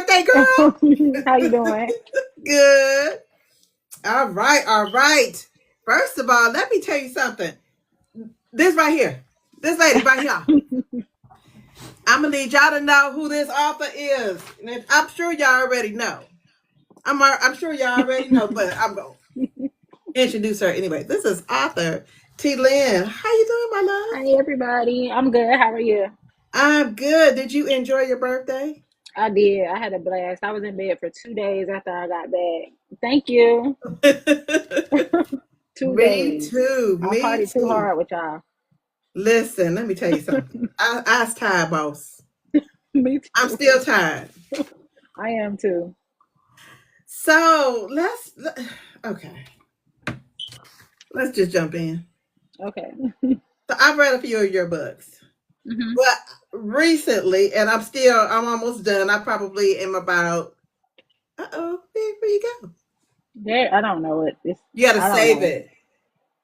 birthday, girl. How you doing? Good. All right, all right. First of all, let me tell you something. This right here, this lady right here. I'm gonna need y'all to know who this author is. And I'm sure y'all already know. I'm sure y'all already know, but I'm gonna introduce her anyway. This is author T. Lynn. How you doing, my love? Hi, everybody. I'm good. How are you? I'm good. Did you enjoy your birthday? I did. I had a blast. I was in bed for 2 days after I got back. Thank you. 2 days. Me too. I Me partied too too. hard with y'all. Listen, let me tell you something. I was tired, boss. Me I'm too. still tired. I am too. So okay. Let's just jump in. Okay. So I've read a few of your books, hmm but recently, and I'm almost done. I probably am about. Where you go? There, I don't know it. It's, You got to I don't save know. it.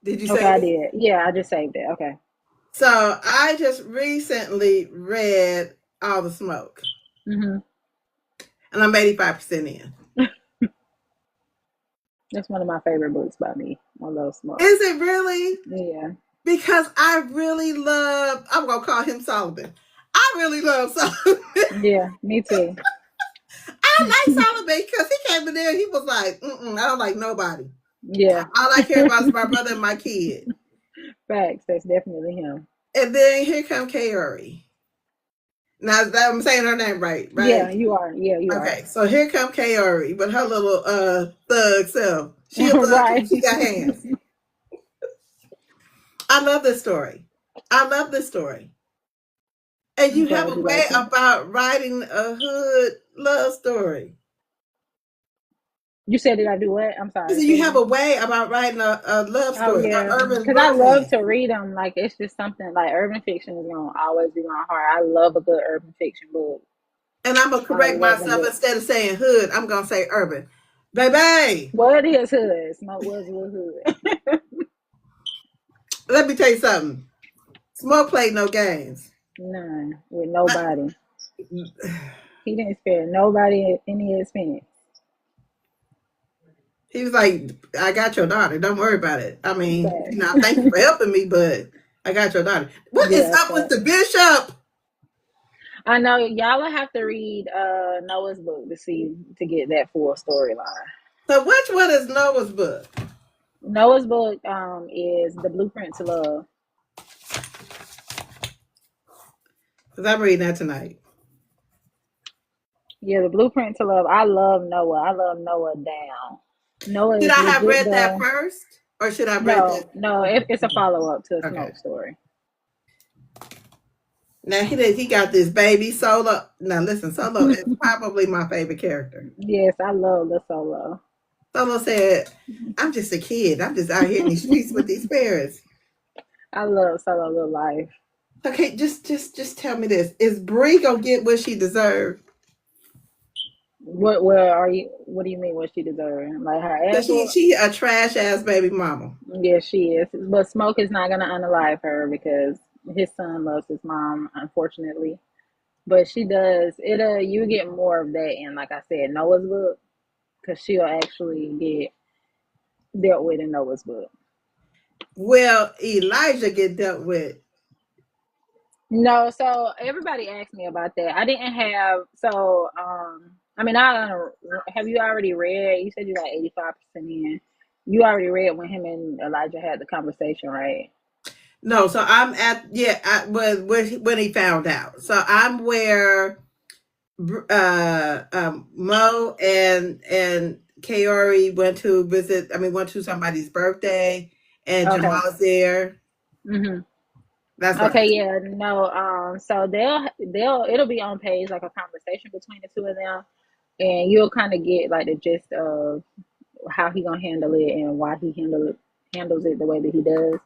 Did you Okay, save I it? did. Yeah, I just saved it. Okay. So I just recently read All the Smoke, hmm and I'm 85% in. That's one of my favorite books by me. I love Smoke. Is it really? Yeah. Because I really love. I'm gonna call him Solomon. I really love Solomon. Yeah, me too. I like Solomon because he came in there. He was like, I don't like nobody. Yeah, All I care about is my brother and my kid. facts. That's definitely him. And then here come Kaori. Now I'm saying her name right, Yeah, right? you are. Yeah, you are. Okay, so here come Kaori with her little thug self. She a thug too. Right. She got hands. I love this story. I love this story. And I'm you have glad a you way like it. about writing a hood love story. You said did I do what? I'm I sorry. said Say you it have again. a way about writing a love Oh story, an yeah, urban because I love romance. to read them. Like it's just something like urban fiction is gonna always be my heart. I love a good urban fiction book. And I'm gonna I correct love them myself books. instead of saying hood, I'm gonna say urban. Baby, Well, it is hood. Smoke was hood. let me tell you something. Smoke played no games. None with nobody. He didn't spare nobody any expense. He was like, I got your daughter. Don't worry about it. I mean, But thank you for helping me, but I got your daughter. What is yeah, up with but the bishop? I know y'all will have to read Noah's book to get that full storyline. So which one is Noah's book? Noah's book is The Blueprint to Love. Because I'm reading that tonight. Yeah, The Blueprint to Love. I love Noah. I love Noah down. Noah Should is I have legit read that the first? Or should I have read that? no. Okay. It's a follow up to a Okay. Smoke story. Now he got this baby Solo. Now listen, Solo is probably my favorite character. Yes, I love the solo. Solo said, I'm just a kid. I'm just out here in these streets with these parents. I love solo little life. Okay, just tell me this. Is Bree gonna get what she deserved? What? Where are you? What do you mean? What she deserves? Like her Because ass whoop? she a trash ass baby mama. Yes, she is. But Smoke is not gonna unalive her because his son loves his mom, unfortunately. But she does. It'll you get more of that in, like I said, Noah's book, because she'll actually get dealt with in Noah's book. Well, Elijah get dealt with. No, so everybody asked me about that. I didn't have so I mean I have you already read you said you got 85% in. You already read when him and Elijah had the conversation, right? No, so I'm at when he found out. So I'm where Mo and Kaori went to visit. I mean, went to somebody's birthday, and Okay. Jamal is there. hmm That's what. Okay, yeah, no, so it'll be on page like a conversation between the two of them, and you'll kind of get like the gist of how he gonna handle it and why he handles it the way that he does.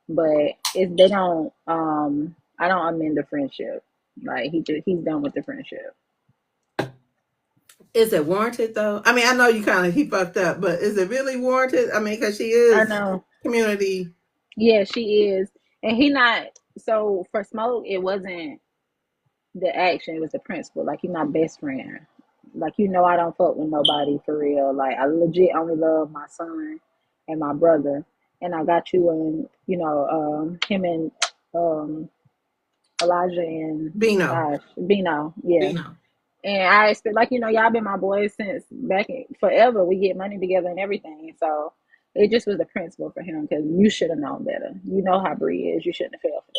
But if they don't, I don't amend the friendship. Like he's done with the friendship. Is it warranted though? I mean, I know you kind of he fucked up, but is it really warranted? I mean, because she I is know. community. Yeah, she is, and he not. So for Smoke, it wasn't the action; it was the principle. Like he's my best friend. Like, I don't fuck with nobody for real. Like, I legit only love my son and my brother. And I got you and, him and Elijah and Bino. gosh, Bino. Yeah. Bino. And I expect, like, y'all been my boys since back in forever. We get money together and everything. So it just was the principle for him because you should have known better. You know how Bree is. You shouldn't have fell for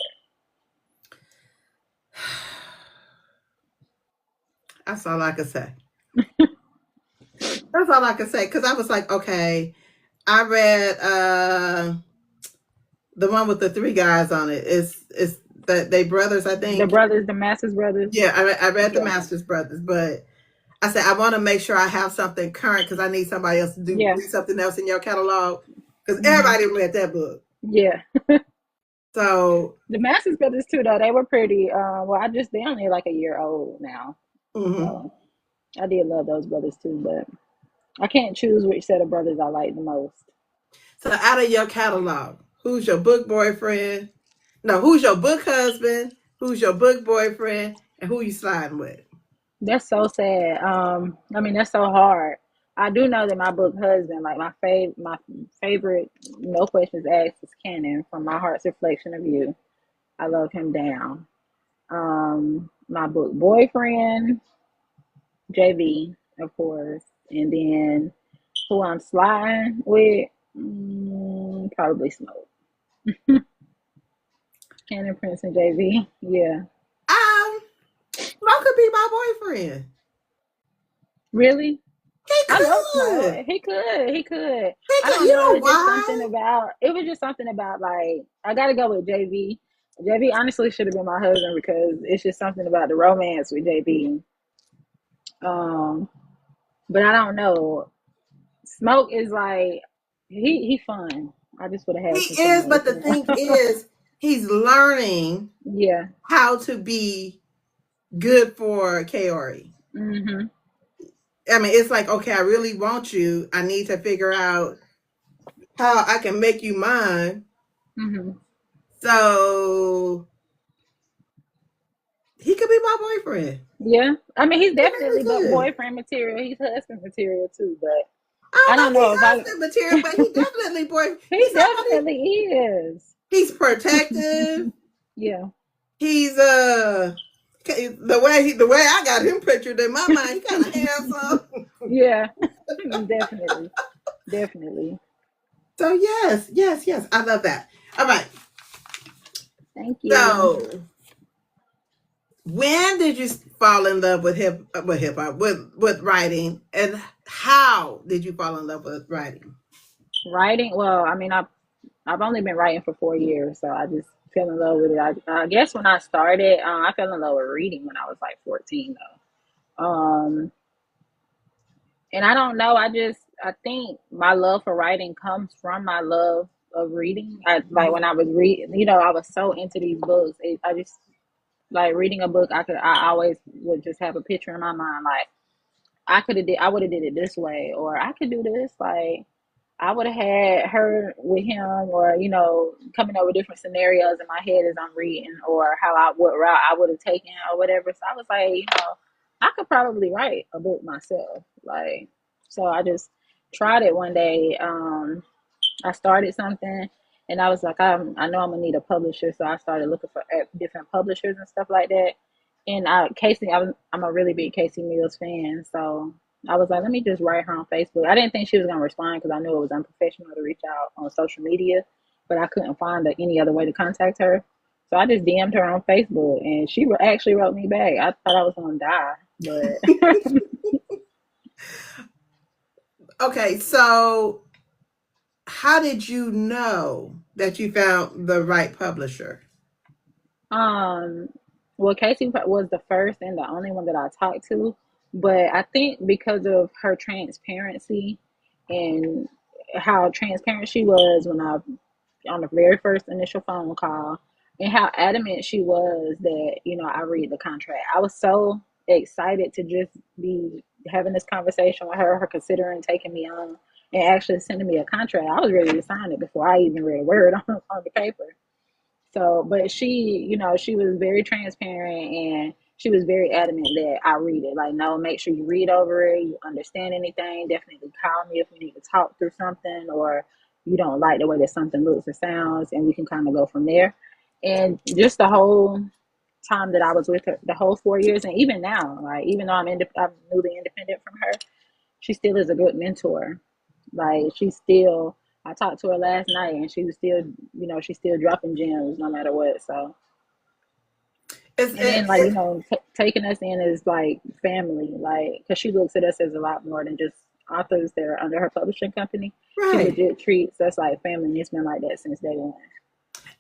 That's all I could say. That's all I could say. Because I was like, okay, I read the one with the three guys on it. It's that they brothers, I that. The think. brothers, the Masters brothers. Yeah, I read the Yeah. Masters Brothers, but I said I want to make sure I have something current because I need somebody else to do Yeah. something else in your catalog because Hmm. everybody read that book. Yeah. So, The Masters brothers too, though, they were pretty. They only like a year old now, mhm. so I did love those brothers too. But I can't choose which set of brothers I like the most. So out of your catalog, who's your book boyfriend? No, who's your book husband? Who's your book boyfriend? And who you sliding with? That's so sad. That's so hard. I do know that my book husband, like my favorite, no questions asked, is Cannon from My Heart's Reflection of You. I love him down. My book boyfriend, JV, of course, and then who I'm sliding with, probably Smoke. Cannon Prince and JV. Yeah. Smoke could be my boyfriend. Really? He I love Smoke. could. He could. He could. He I could. don't You know. know It why? was just something about, like, I gotta go with JV. JV honestly should have been my husband because it's just something about the romance with JV. Um, but I don't know. Smoke is like he fun. I just would have He had some fun is, but with the him. thing is, he's learning Yeah. how to be good for Kaori. Mhm. I mean, it's like, okay, I really want you. I need to figure out how I can make you mine. Mhm. So he could be my boyfriend. Yeah. He's He really definitely could. boyfriend material. He's husband material too. But I I don't don't know if know he's if I. husband material, but he definitely boy. He He's somebody. definitely is. He's protective. Yeah. He's the way I got him pictured in my mind. He kind of handsome. Yeah. Definitely. Definitely. So yes, yes, yes. I love that. All right. Thank you. So when did you fall in love with hip hop with writing, and how did you fall in love with writing? Writing. Well, I've only been writing for 4 years, so I just fell in love with it. I guess when I started, I fell in love with reading when I was like 14, though. And I don't know. I think my love for writing comes from my love of reading. Like when I was reading, I was so into these books. I just like reading a book. I always would just have a picture in my mind, like I would have did it this way, or I could do this. Like I would have had her with him, or coming up with different scenarios in my head as I'm reading, or what route I would have taken, or whatever. So I was like, I could probably write a book myself. Like, so I just tried it one day. I started something, and I was like, I know I'm gonna need a publisher, so I started looking for different publishers and stuff like that. And I'm a really big Casey Mills fan, so I was like, let me just write her on Facebook. I didn't think she was gonna respond because I knew it was unprofessional to reach out on social media, but I couldn't find any other way to contact her. So I just DM'd her on Facebook, and she actually wrote me back. I thought I was gonna die, but Okay, so how did you know that you found the right publisher? Um, well, Casey was the first and the only one that I talked to, but I think because of her transparency and how transparent she was when I on the very first initial phone call, and how adamant she was that I read the contract. I was so excited to just be having this conversation with her considering taking me on and actually sending me a contract. I was ready to sign it before I even read a word on the paper. So, but she was very transparent, and she was very adamant that I read it. Like, no, make sure you read over it, you understand anything. Definitely call me if we need to talk through something, or you don't like the way that something looks or sounds, and we can kind of go from there. And just the whole time that I was with her, the whole 4 years, and even now, like even though I'm newly independent from her, she still is a good mentor. Like she's still. I talked to her last night, and she was still, she's still dropping gems no matter what. So, It's, and then it, like it, taking us in as like family, like because she looks at us as a lot more than just authors that are under her publishing company. She right. legit treats us like family, and it's been like that since day one.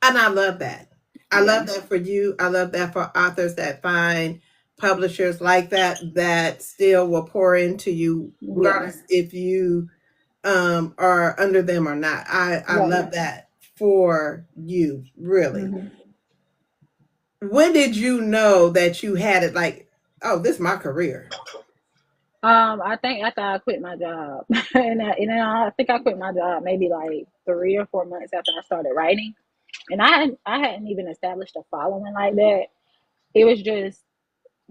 And I love that. I Yeah, love that for you. I love that for authors that find publishers like that still will pour into you, yeah, regardless if you are under them or not. I right. love that for you, really. Hmm. When did you know that you had it like, oh, this is my career? I think after I quit my job, I think I quit my job maybe like 3 or 4 months after I started writing, and I hadn't even established a following like that. It was just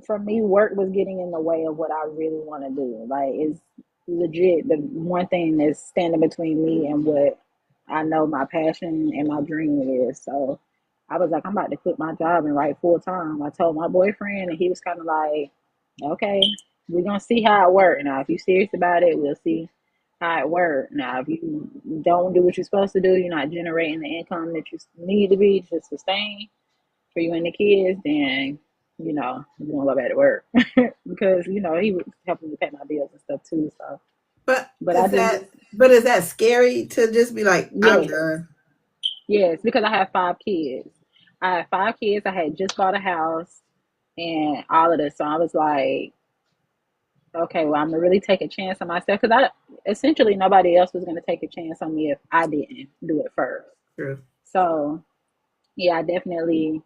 for me, work was getting in the way of what I really want to do. Like, it's legit the one thing that's standing between me and what I know my passion and my dream is. So I was like, I'm about to quit my job and write full time. I told my boyfriend, and he was kind of like, okay, we're going to see how it works. Now, if you're serious about it, we'll see how it works. Now, if you don't do what you're supposed to do, you're not generating the income that you need to be to sustain for you and the kids, then you're gonna go back to work because he was helping me pay my bills and stuff too. So, But but I is just that but is that scary to just be like, I'm yes, done? yes, because I have 5 kids. I have 5 kids. I had just bought a house and all of this, so I was like, okay, well, I'm gonna really take a chance on myself because I essentially nobody else was gonna take a chance on me if I didn't do it first. True. So yeah, I definitely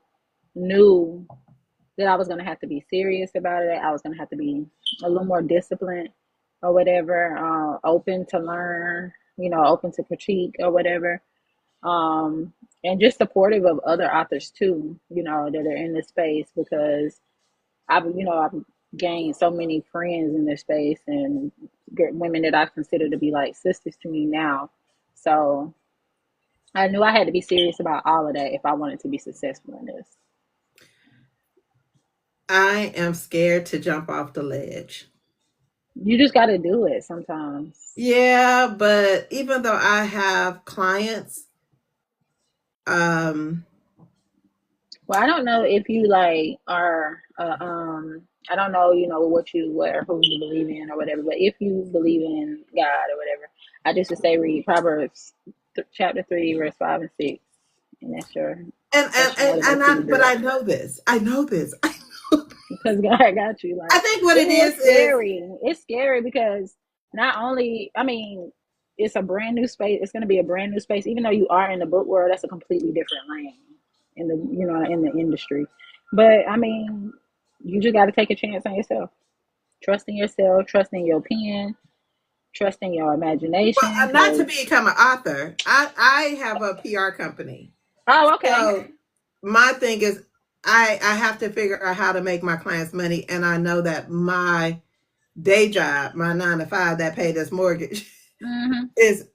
knew that I was going to have to be serious about it. I was going to have to be a little more disciplined or whatever, open to learn, open to critique or whatever. And just supportive of other authors too, that are in this space because I've gained so many friends in this space and women that I consider to be like sisters to me now. So I knew I had to be serious about all of that if I wanted to be successful in this. I am scared to jump off the ledge. You just got to do it sometimes. Yeah, but even though I have clients, um, Well, I don't know if you like are I don't know, what or who you believe in or whatever, but if you believe in God or whatever, I just would say read Proverbs chapter 3 verse 5 and 6, and that's your motivation to but do I it know this. I know this. because God got you. I Like think what it it is is scary. It's scary because not only, I mean, it's a brand new space. It's going to be a brand new space, even though you are in the book world. That's a completely different lane in the in the industry. But I mean, you just got to take a chance on yourself. Trust in yourself. Trust in your pen. Trust in your imagination. not to Because become an author. I have a PR company, oh, okay, so my thing is I have to figure out how to make my clients money, and I know that my day job, my 9 to 5 that paid us mortgage, hmm is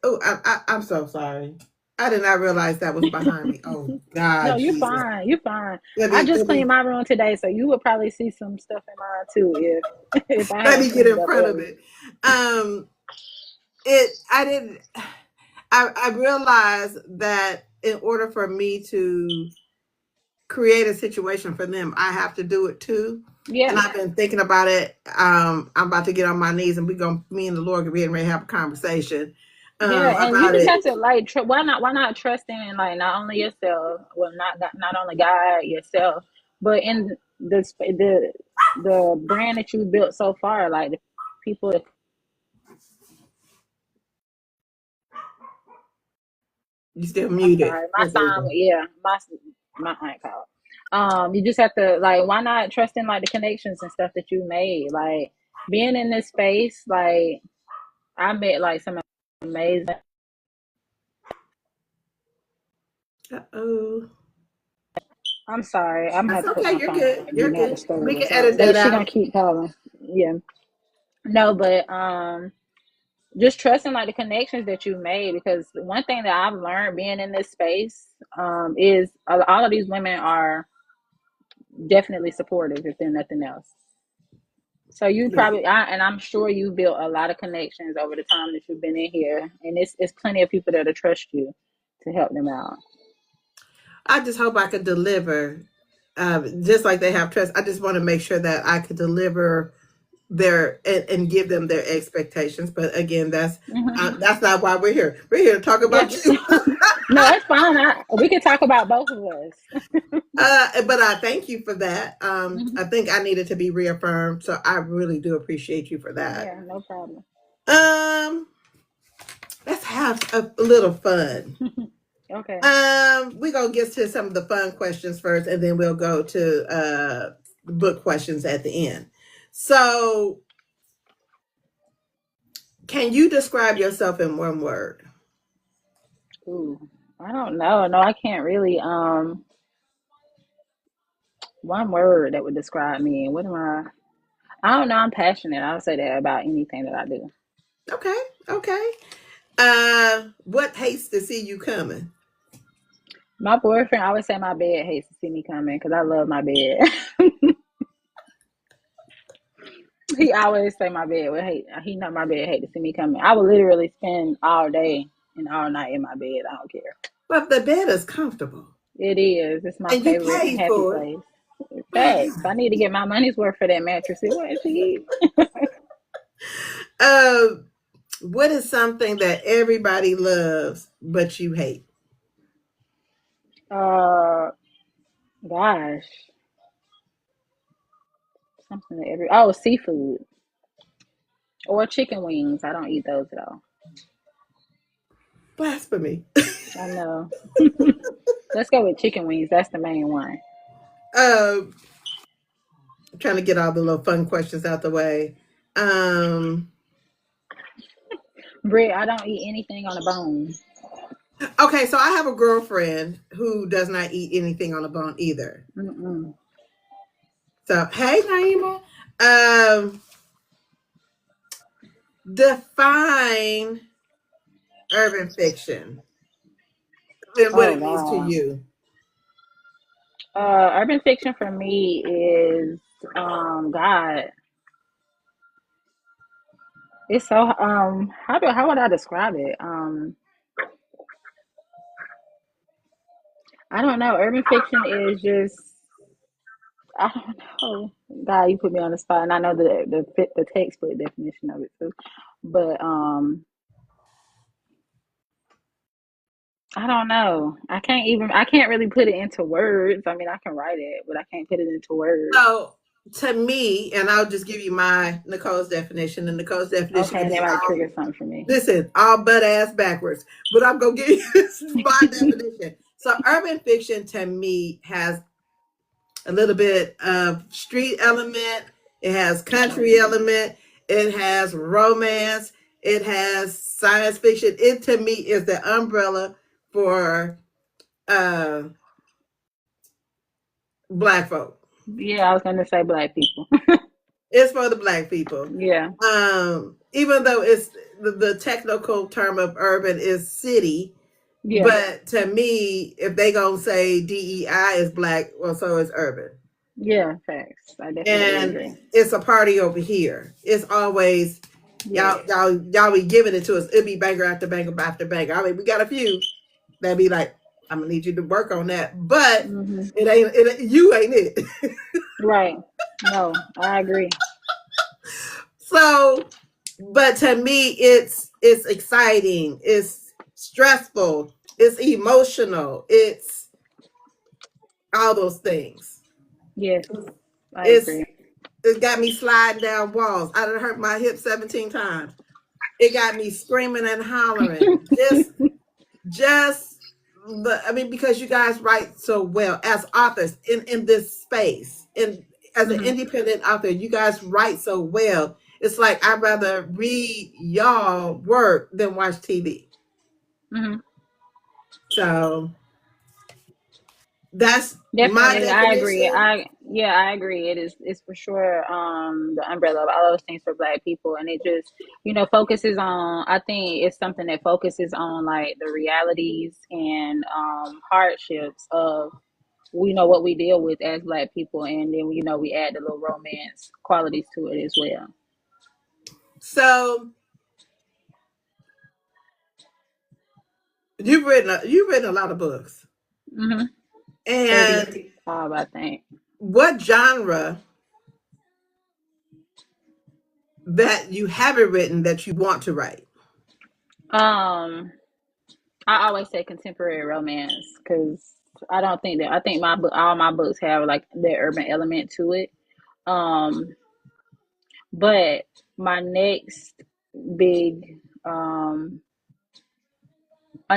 I'm so sorry. I did not realize that was behind me. Oh no, God, you're Jesus. fine. You're fine. I just Let cleaned me my room today, so you would probably see some stuff in mine too if if I let had me get cleaned in up front of earlier. it. Um it I didn't I realized that in order for me to create a situation for them, I have to do it too. And Yeah, I've been thinking about it. I'm about to get on my knees and me and the Lord are getting ready to have a conversation yeah, and you about just it. have to like why not trust in like not only yourself, well not only God yourself, but in the brand that you built so far, like the people. You still I'm muted. sorry, my Oh, there you son. go. Yeah, my aunt called. You just have to like why not trust in like the connections and stuff that you made, like being in this space, like I met like some amazing. Uh-oh. I'm sorry. I'm gonna That's have to put okay. my You're phone good. on do You're not good. disturb We or can something. edit that She gonna out. keep calling. Yeah. No, but just trusting like the connections that you made, because one thing that I've learned being in this space is all of these women are definitely supportive if they're nothing else. So you Yeah. probably, and I'm sure you built a lot of connections over the time that you've been in here, and it's plenty of people that'll trust you to help them out. I just hope I could deliver, just like they have trust. I just want to make sure that I could deliver their and give them their expectations. But again, Hmm. that's not why we're here. We're here to talk Yeah. about you. No, it's fine. We can talk about both of us. But I thank you for that. Hmm. I think I needed to be reaffirmed, so I really do appreciate you for that. Yeah, no problem. Um, let's have a little fun. Okay. We're gonna get to some of the fun questions first, and then we'll go to book questions at the end. So, can you describe yourself in one word? Ooh, I don't know. No, I can't really. One word that would describe me. What am I? I don't know. I'm passionate. I'll say that about anything that I do. Okay, okay. What hates to see you coming? My boyfriend, I would say my bed hates to see me coming because I love my bed. He always say my bed would hate. He know my bed hate to see me coming. I would literally spend all day and all night in my bed. I don't care. Well, the bed is comfortable, It is. It's my and you favorite and paid happy for it. place. Facts. I need to get my money's worth for that mattress. It was cheap. uh, what is something that everybody loves but you hate? Uh, gosh, something that seafood or chicken wings. I don't eat those at all. Blasphemy. I know. Let's go with chicken wings. That's the main one. um, Trying to get all the little fun questions out the way. Um, Brit, I don't eat anything on a bone. okay, so I have a girlfriend who does not eat anything on the bone either. Mm-mm. So, hey, Naima. Um, define urban fiction and what Oh it means to God. you. Urban fiction for me is God. It's so how would I describe it? I don't know. Urban fiction is just I don't know. God, you put me on the spot, and I know the textbook definition of it too, but I don't know. I can't really put it into words. I mean, I can write it, but I can't put it into words. So, to me, and I'll just give you my Nicole's definition, and Nicole's definition Okay, can and that be might all, trigger something for me. listen, all butt ass backwards. But I'm going to give you my definition. So, urban fiction to me has a little bit of street element, it has country Um, element, it has romance, it has science fiction. It to me is the umbrella for uh black folk. yeah, I was gonna say black people. It's for the black people. Yeah, Even though it's the technical term of urban is city, yeah, but to me, if they gonna say DEI is black, well, so is urban. yeah. Facts. I definitely And agree. it's a party over here. It's always Yes. y'all be giving it to us. It'll be banger after banger after banger. I mean, we got a few that be like, I'm gonna need you to work on that, but Hmm. you ain't it. Right. No, I agree. So, but to me, it's exciting. It's stressful. It's emotional. It's all those things. Yes, I It's agree. it got me sliding down walls. I done hurt my hip 17 times. It got me screaming and hollering. Just the I mean, because you guys write so well as authors in this space. And as an Hmm. independent author, you guys write so well. It's like I'd rather read y'all work than watch TV. Hmm. So That's my Definitely, I agree. definition. I agree. It's for sure the umbrella of all those things for Black people, and it just focuses on. I think it's something that focuses on like the realities and hardships of what we deal with as Black people, and then we add the little romance qualities to it as well. So you've written a lot of books, hmm and 35, I think. what genre that you haven't written that you want to write? Um, I always say contemporary romance because I think all my books have like the urban element to it. Um, but my big um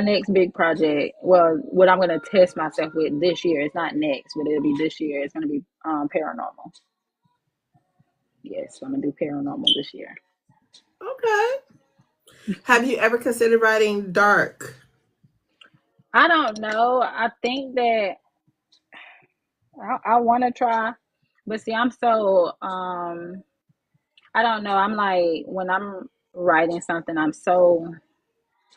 next big project, well, what I'm gonna test myself with this year, it's not next, but it'll be this year. It's gonna be paranormal. Yes, I'm gonna do paranormal this year. Okay. Have you ever considered writing dark? I don't know. I think that I want to try, but see, I'm so I don't know. I'm like when I'm writing something, I'm so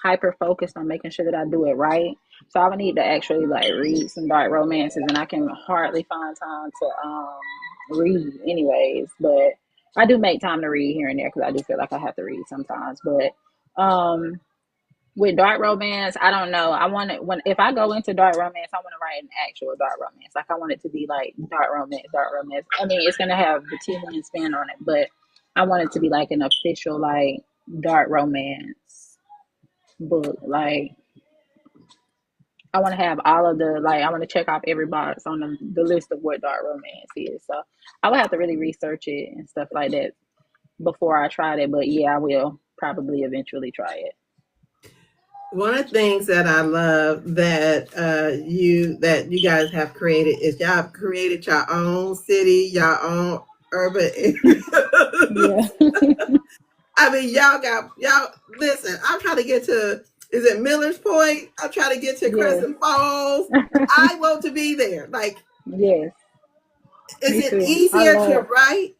hyper focused on making sure that I do it right. So I would need to actually like read some dark romances, and I can hardly find time to read anyways. But I do make time to read here and there because I do feel like I have to read sometimes. But with dark romance, I don't know. I want to when if I go into dark romance, I want to write an actual dark romance. Like I want it to be like dark romance, dark romance. I mean, it's gonna have the T spin on it, but I want it to be like an official like dark romance book. Like I want to have all of the like I want to check off every box on the list of what dark romance is. So I would have to really research it and stuff like that before I tried it. But yeah, I will probably eventually try it. One of the things that I love that you guys have created is y'all have created your own city, your own urban area. Yeah. I mean, y'all. Listen, I'm trying to get to. Is it Miller's Point? I'm trying to get to Yes. Crescent Falls. I want to be there. Like, Yes. is Me it too. I easier to love write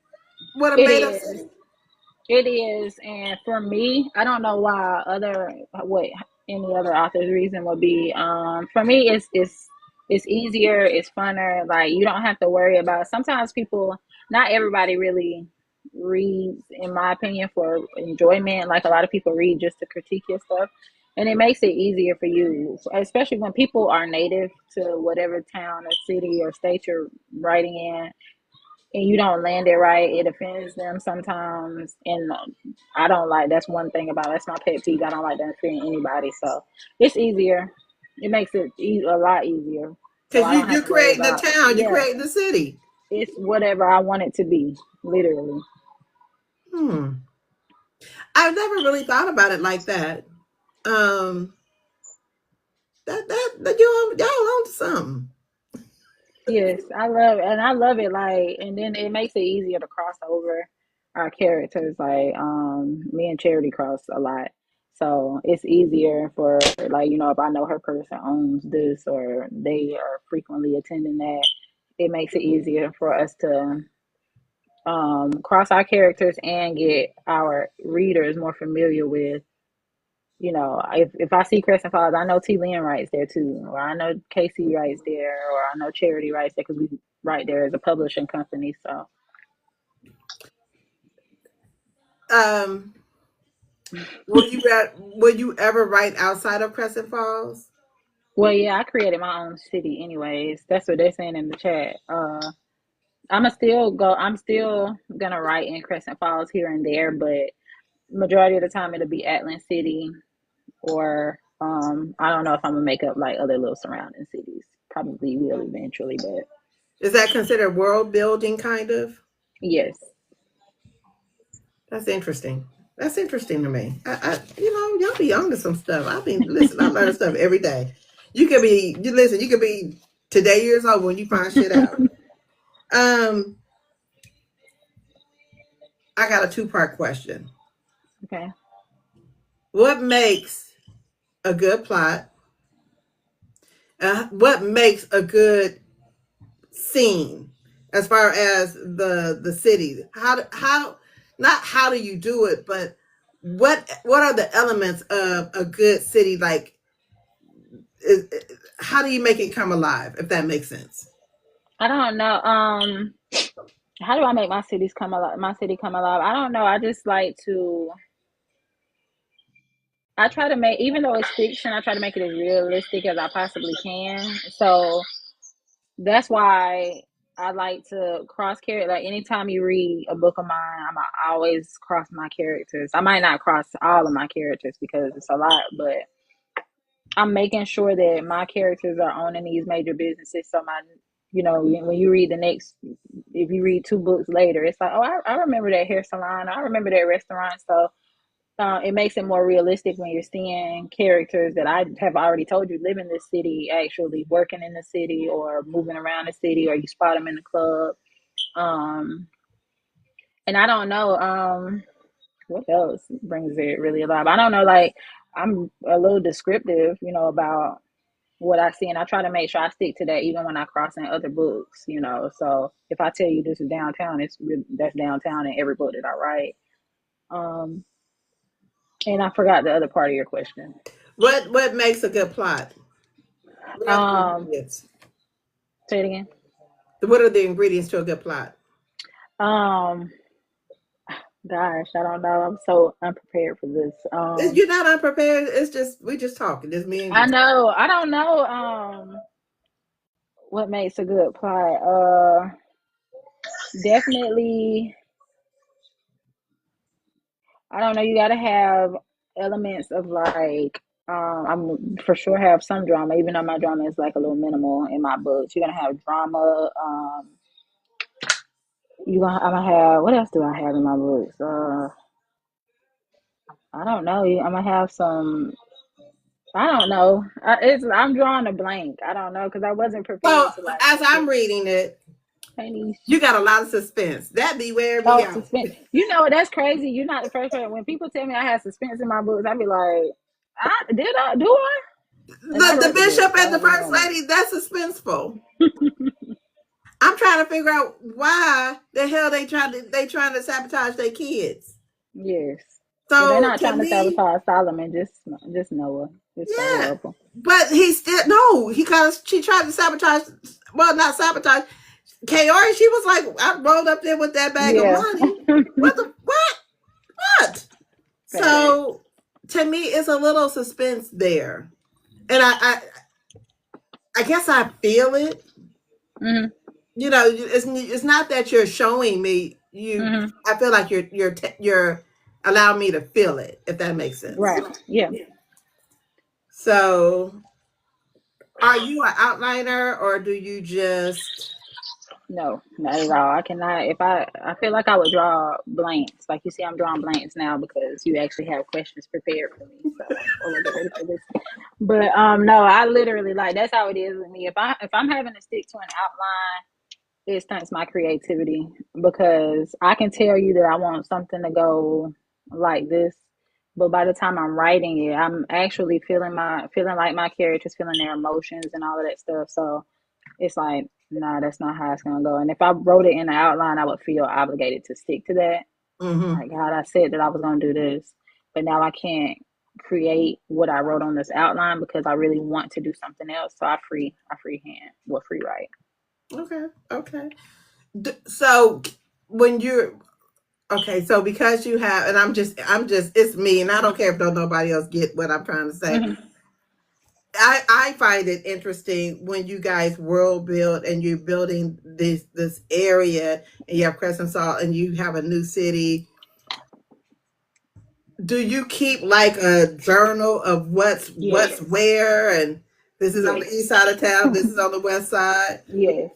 what a it. made up Is. city? It is, and for me, I don't know why what any other author's reason would be. For me, it's easier, it's funner. Like you don't have to worry about. Sometimes people, not everybody really reads, in my opinion, for enjoyment. Like a lot of people read just to critique your stuff, and it makes it easier for you, especially when people are native to whatever town or city or state you're writing in and you don't land it right, it offends them sometimes. And I don't like that's one thing about that's my pet peeve. I don't like to offend anybody, so it's easier. It makes it a lot easier, so Because I you don't have you to worry creating the about. town, you Yeah, creating the city. it's whatever I want it to be, literally. Hmm. I've never really thought about it like that. Um, that y'all on to something. Yes, I love it. Like, and then it makes it easier to cross over our characters. Like, me and Charity cross a lot, so it's easier for like if I know her person owns this or they are frequently attending that, it makes it easier for us to cross our characters and get our readers more familiar with. If I see Crescent Falls, I know T. Lynn writes there too, or I know Casey writes there, or I know Charity writes there because we write there as a publishing company. So, Um, will you ever write outside of Crescent Falls? well, yeah, I created my own city, anyways. That's what they're saying in the chat. I'm still gonna write in Crescent Falls here and there, but majority of the time it'll be Atlant City, or I don't know if I'm gonna make up like other little surrounding cities. Probably will eventually, but Is that considered world building kind of? yes. That's interesting. That's interesting to me. Y'all be on to some stuff. I mean, listen, I learn stuff every day. You could be today years old when you find shit out. Um, I got a two-part question. Okay. What makes a good plot What makes a good scene as far as the city? How not how do you do it, but what are the elements of a good city? Like, is, how do you make it come alive? If that makes sense. I don't know. How do I make my cities come alive? My city come alive. I don't know. I just like to. I try to make, even though it's fiction, I try to make it as realistic as I possibly can. So that's why I like to cross character. Like anytime you read a book of mine, I always cross my characters. I might not cross all of my characters because it's a lot, but I'm making sure that my characters are owning these major businesses. So my, when you read the next, if you read two books later, it's like, oh, I remember that hair salon. I remember that restaurant. So it makes it more realistic when you're seeing characters that I have already told you live in this city, actually working in the city or moving around the city, or you spot them in the club. Um, and I don't know what else brings it really alive. I don't know, like I'm a little descriptive, about what I see, and I try to make sure I stick to that even when I cross in other books. So if I tell you this is downtown, that's downtown in every book that I write. Um, and I forgot the other part of your question. What makes a good plot? What are the Um, ingredients? Say it again. What are the ingredients to a good plot? Um, Gosh, I don't know. I'm so unprepared for this. You're not unprepared. It's just we just talking. It's me and I you. know. I don't know. What makes a good plot? Definitely. I don't know. You gotta have elements of like. I'm for sure have some drama, even though my drama is like a little minimal in my books. You're gonna have drama. I'm gonna have, what else do I have in my books? I don't know. I'm gonna have some. I don't know. I'm drawing a blank. I don't know because I wasn't So prepared to like as prepare. I'm reading it, Hey, niece. you got a lot of suspense. That be wearing me Oh, out. suspense. That's crazy. You're not the first person. When people tell me I have suspense in my books, I be like, I do I? And I The wrote the book, bishop so I and the don't be first knowing lady, that's suspenseful. I'm trying to figure out why the hell they trying to sabotage their kids. it. Yes, but they're So not to trying to me, sabotage Solomon. Just Noah. Just the whole yeah. of them. But he still no, he cause she tried to sabotage, well, not sabotage. Kaori, she was like, I rolled up there with that bag of Yeah. money. What the what? Facts. So to me, it's a little suspense there. And I guess I feel it. Mhm. It's not that you're showing me you. Mhm. I feel like you're allowing me to feel it, if that makes sense. Right. Yeah. So, are you an outliner or do you just? No, not at all. I cannot. If I feel like I would draw blanks. Like you see, I'm drawing blanks now because you actually have questions prepared for me. So I will get ready for this. But no, I literally, like, that's how it is with me. If I'm having to stick to an outline, it stunts my creativity because I can tell you that I want something to go like this, but by the time I'm writing it, I'm actually feeling like my characters, feeling their emotions and all of that stuff. So it's like, nah, that's not how it's gonna go. And if I wrote it in the outline, I would feel obligated to stick to that. Mm-hmm. Like, God, I said that I was gonna do this, but now I can't create what I wrote on this outline because I really want to do something else. So I freehand, well, free write. Okay. Okay. So when you're okay, so because you have, and I'm just, it's me, and I don't care if don't nobody else get what I'm trying to say. Hmm. I find it interesting when you guys world build and you're building this area and you have Crescent Salt and you have a new city. Do you keep like a journal of what's Yes, where, and this is on the yes, east side of town, this is on the west side? yes.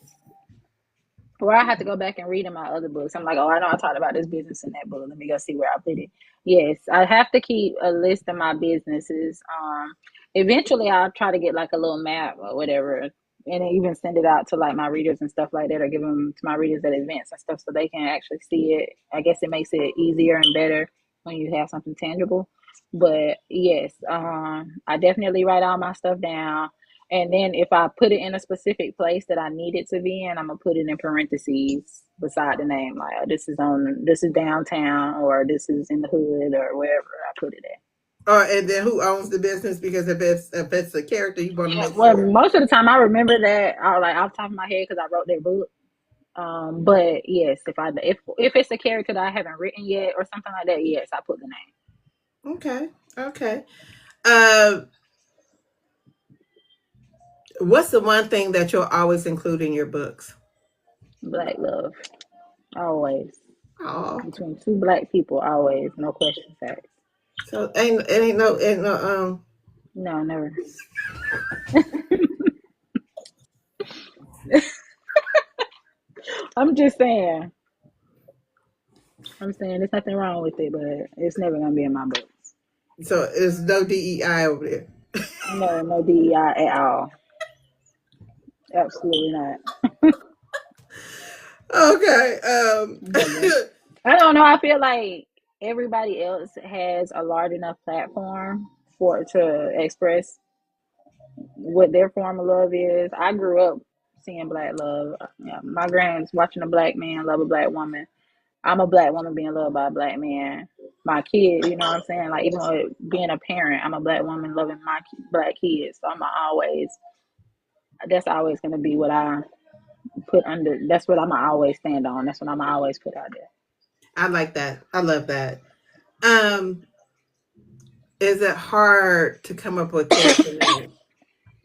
Or I have to go back and read in my other books. I'm like, oh, I know I talked about this business in that book. Let me go see where I put it. Yes, I have to keep a list of my businesses. Eventually, I'll try to get like a little map or whatever, and even send it out to like my readers and stuff like that, or give them to my readers at events and stuff so they can actually see it. I guess it makes it easier and better when you have something tangible. But yes, I definitely write all my stuff down. And then if I put it in a specific place that I need it to be in, I'm gonna put it in parentheses beside the name. Like, oh, this is downtown, or this is in the hood, or wherever I put it at. Or and then who owns the business? Because if it's a character, you want to Yeah, make well, sure. most of the time I remember that I like off the top of my head because I wrote their book. But yes, if it's a character that I haven't written yet or something like that, yes, I put the name. Okay. Okay. Uh, what's the one thing that you'll always include in your books? Black love, always Oh, between two black people, always, no questions asked. so ain't no. No, never. I'm just saying. I'm saying there's nothing wrong with it, but it's never gonna be in my books. So there's no DEI over there. No, no DEI at all. Absolutely not. Okay. Never. I don't know. I feel like everybody else has a large enough platform for to express what their form of love is. I grew up seeing black love. Yeah, my grands watching a black man love a black woman. I'm a black woman being loved by a black man. My kid, you know what I'm saying? Like, even with being a parent, I'm a black woman loving my black kids. So that's always going to be what I put under. That's what I'm going to always stand on. That's what I'm going to always put out there. I like that. I love that. Um, is it hard to come up with character names?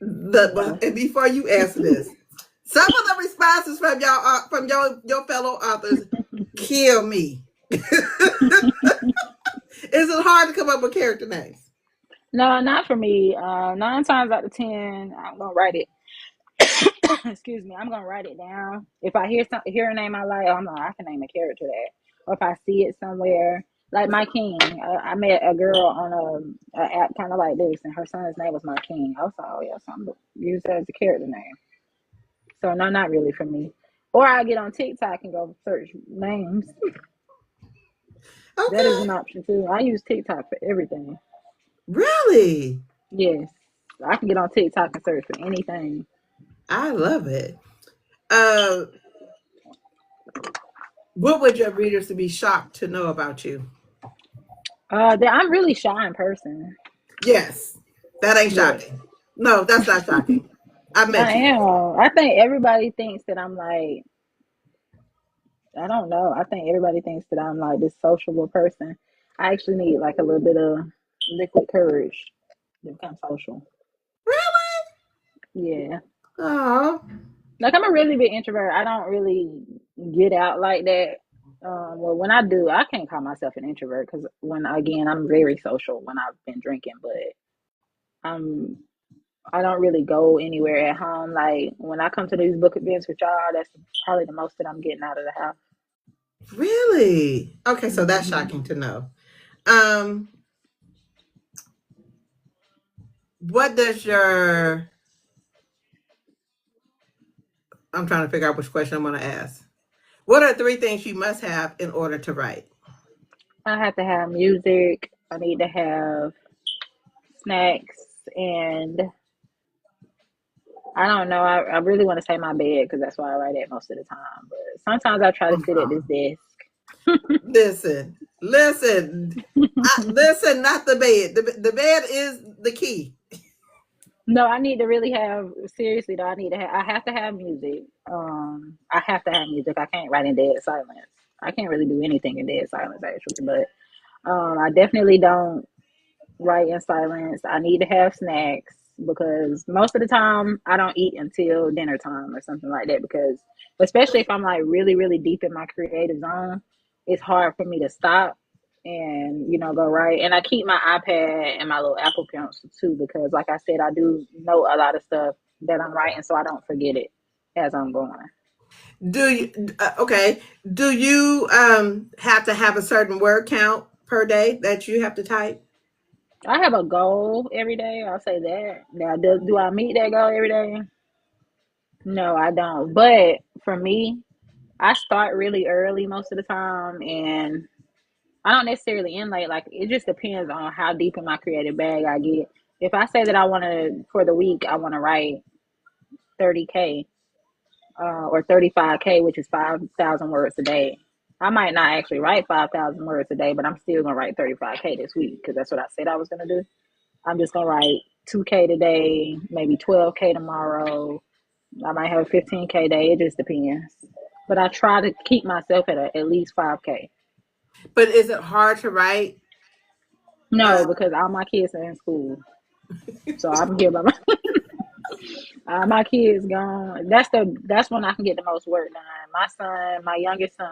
No. And before you answer this, some of the responses from y'all from your fellow authors kill me. Is it hard to come up with character names? No, not for me. 9 times out of 10, I'm going to write it. Excuse me. I'm going to write it down. If I hear a name I like, I'm like, I can name a character that. Or if I see it somewhere, like My King. I met a girl on a app kind of like this, and her son's name was My King. I was like, oh, yeah, something to use that as a character name. So, no, not really for me. Or I get on TikTok and go search names. That is an Okay. option too. I use TikTok for everything. Really? Yes. I can get on TikTok and search for anything. I love it. Uh, what would your readers be shocked to know about you? I'm really shy in person. Yes. That ain't Yes, shocking. No, that's not shocking. I met I you. am. I think everybody thinks that I'm like, I don't know. I think everybody thinks that I'm like this sociable person. I actually need like a little bit of liquid courage to become social. Really? Yeah. Oh. Like, I'm a really big introvert. I don't really get out like that. Well, when I do, I can't call myself an introvert because I'm very social when I've been drinking, but I'm I don't really go anywhere at home. Like, when I come to these book events with y'all, that's probably the most that I'm getting out of the house. Really? Okay, so that's Hmm. shocking to know. Um, what does your I'm trying to figure out which question I'm going to ask. What are three things you must have in order to write? I have to have music. I need to have snacks, and I don't know. I really want to say my bed because that's why I write at most of the time. But sometimes I try to sit at Oh, this desk. listen. Not the bed. The bed is the key. No, I need to really have seriously though. I have to have music. I have to have music. I can't write in dead silence. I can't really do anything in dead silence actually, but I definitely don't write in silence. I need to have snacks because most of the time I don't eat until dinner time or something like that. Because especially if I'm like really, really deep in my creative zone, it's hard for me to stop and go right. And I keep my iPad and my little Apple Pencil too because, like I said, I do know a lot of stuff that I'm writing, so I don't forget it as I'm going. Do you okay? Do you have to have a certain word count per day that you have to type? I have a goal every day. I'll say that. Now, do I meet that goal every day? No, I don't. But for me, I start really early most of the time, and I don't necessarily end late. Like, it just depends on how deep in my creative bag I get. if I say that I want to for the week, I want to write 30K or 35K, which is 5,000 words a day. I might not actually write 5,000 words a day, but I'm still gonna write 35K this week because that's what I said I was gonna do. I'm just gonna write 2K today, maybe 12K tomorrow. I might have a 15K day. It just depends. But I try to keep myself at least 5K. But is it hard to write? Uh, No, because all my kids are in school, so I'm here by my my kids gone. That's when I can get the most work done. My son, my youngest son,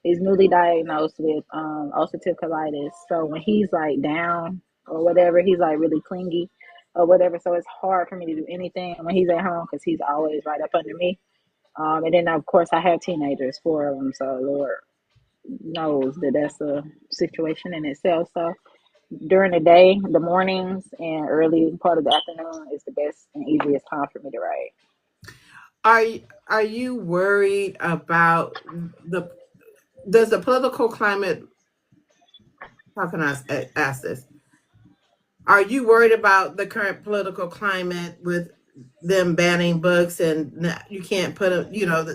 is newly diagnosed with ulcerative colitis. So when he's like down or whatever, he's like really clingy or whatever. So it's hard for me to do anything when he's at home because he's always right up under me. And then of course I have teenagers, four of them. So Lord knows that that's a situation in itself. So during the day, the mornings and early part of the afternoon is the best and easiest time for me to write. are you worried about the does the political climate? How can I ask this? Are you worried about the current political climate with them banning books and you can't put a,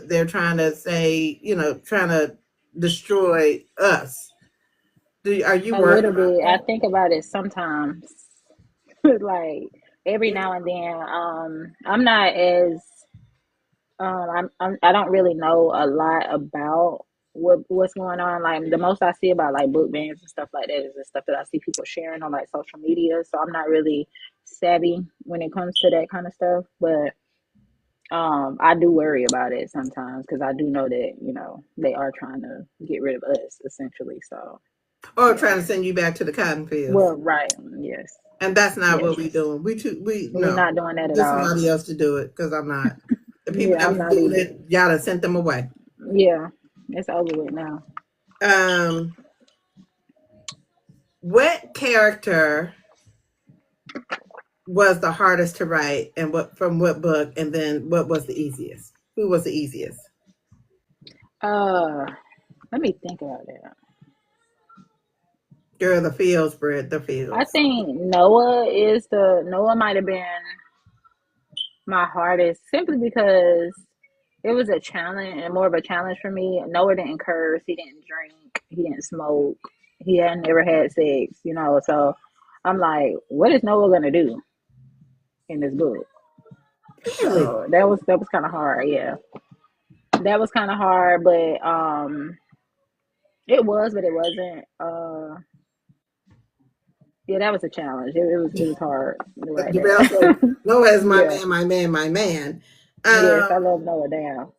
they're trying to say, trying to destroy us? Are you A worried little about bit. I that? think about it sometimes, like every now and then. I'm not as I don't really know a lot about what's going on. Like the most I see about like book bans and stuff like that is the stuff that I see people sharing on like social media. So I'm not really savvy when it comes to that kind of stuff. But I do worry about it sometimes because I do know that they are trying to get rid of us essentially. So Or yeah. trying to send you back to the cotton fields? Well, right. Yes. And that's not Yes. what we doing. We We're no. not doing that at Get all. somebody else to do it because I'm not. The people Yeah, that I'm was not doing either. it, y'all done sent them away. Yeah, it's over with now. Um, what character was the hardest to write, and what from what book, and then what was the easiest? Who was the easiest? Uh, Let me think about that. Girl, the fields, Brit, the I fields. think Noah might have been my hardest simply because it was a challenge and more of a challenge for me. Noah didn't curse, he didn't drink, he didn't smoke, he had never had sex. So I'm like, what is Noah gonna do in this book? Really? So that was kind of hard. Yeah, that was kind of hard, but it was, but it wasn't. Yeah, that was a challenge. It was hard to write Jarrell said, that. Noah is my Yeah. man, my man, my man. Yes, I Um, love Noah down.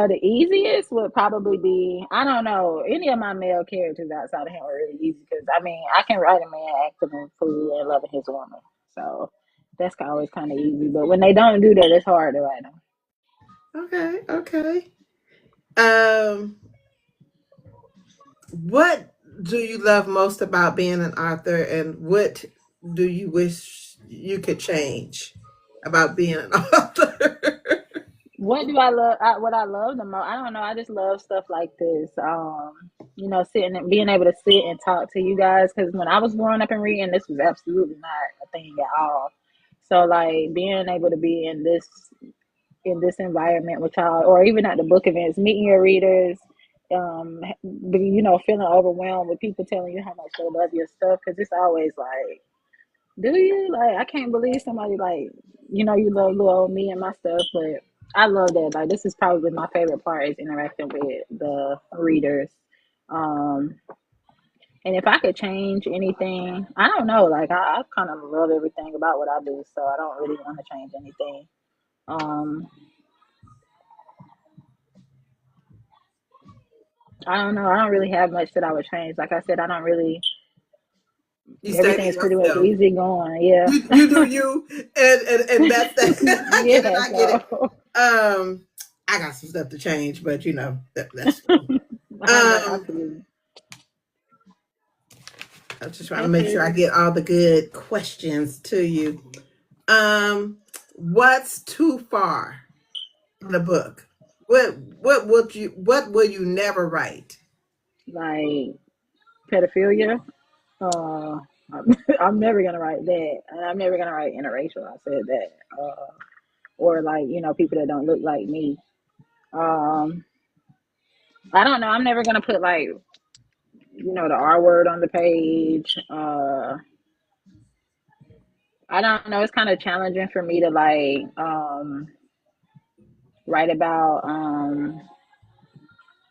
The easiest would probably be I don't know any of my male characters outside of him are really easy because I mean I can write a man acting a fool and loving his woman, so that's always kind of easy. But when they don't do that, it's hard to write them. okay, okay. Um, what do you love most about being an author, and what do you wish you could change about being an author? What do I love? What I love the most? I don't know. I just love stuff like this. Sitting and being able to sit and talk to you guys. Because when I was growing up and reading, this was absolutely not a thing at all. So like being able to be in this environment with y'all, or even at the book events, meeting your readers, feeling overwhelmed with people telling you how much they love your stuff. Because it's always like, do you like? I can't believe somebody like you love little old me and my stuff, but I love that. Like this is probably my favorite part is interacting with the readers. Um, and if I could change anything, I don't know. Like I kind of love everything about what I do, so I don't really want to change anything. Um, I don't know. I don't really have much that I would change. Like I said, I don't really. You stay Everything to is pretty much yourself. easy going. Yeah. You do you, and that's that. I get it. Yeah. I get it. So I got some stuff to change, but that's me. I know. Um, Absolutely. I'm just trying to Hey, make sure I Chris. get all the good questions to you. Um, what's too far in the book? What will you never write? Like pedophilia. Uh, I'm never gonna write that, and I'm never gonna write interracial. I said that, or like people that don't look like me. Um, I don't know. I'm never gonna put like the R word on the page. I don't know. It's kind of challenging for me to like write about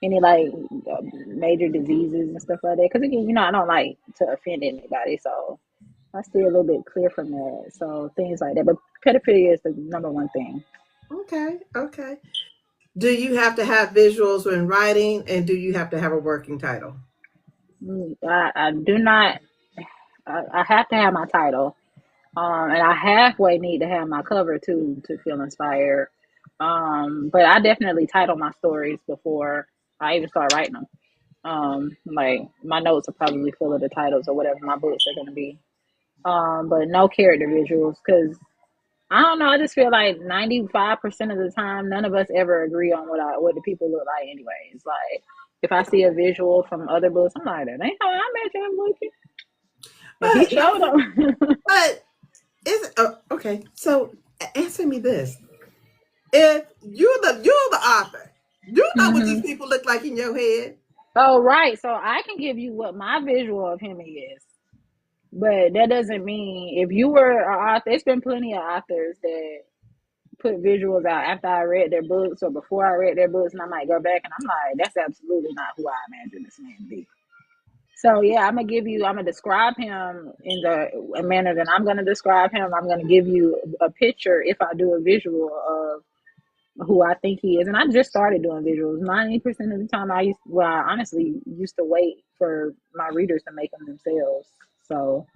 any like major diseases and stuff like that. Because again, I don't like to offend anybody, so I stay a little bit clear from that. So things like that. But pedophilia is the number one thing. Okay, okay. Do you have to have visuals when writing, and do you have to have a working title? I do not. I have to have my title, and I halfway need to have my cover too to feel inspired. But I definitely title my stories before I even start writing them. Like my notes are probably full of the titles or whatever my books are gonna be. But no character visuals because I don't know. I just feel like 95% of the time, none of us ever agree on what the people look like. Anyways, like if I see a visual from other books, I'm like, that ain't how I imagine him looking. And he But showed them. but is okay. So answer me this: if you're the author, you know what these hmm people look like in your head. Oh, right. So I can give you what my visual of him is. But that doesn't mean if you were an author, there's been plenty of authors that put visuals out after I read their books or before I read their books, and I might go back and I'm like, that's absolutely not who I imagine this man to be. So yeah, I'm gonna describe him in the a manner that I'm gonna describe him. I'm gonna give you a picture if I do a visual of who I think he is. And I just started doing visuals. 90% of the time I honestly used to wait for my readers to make them themselves. So,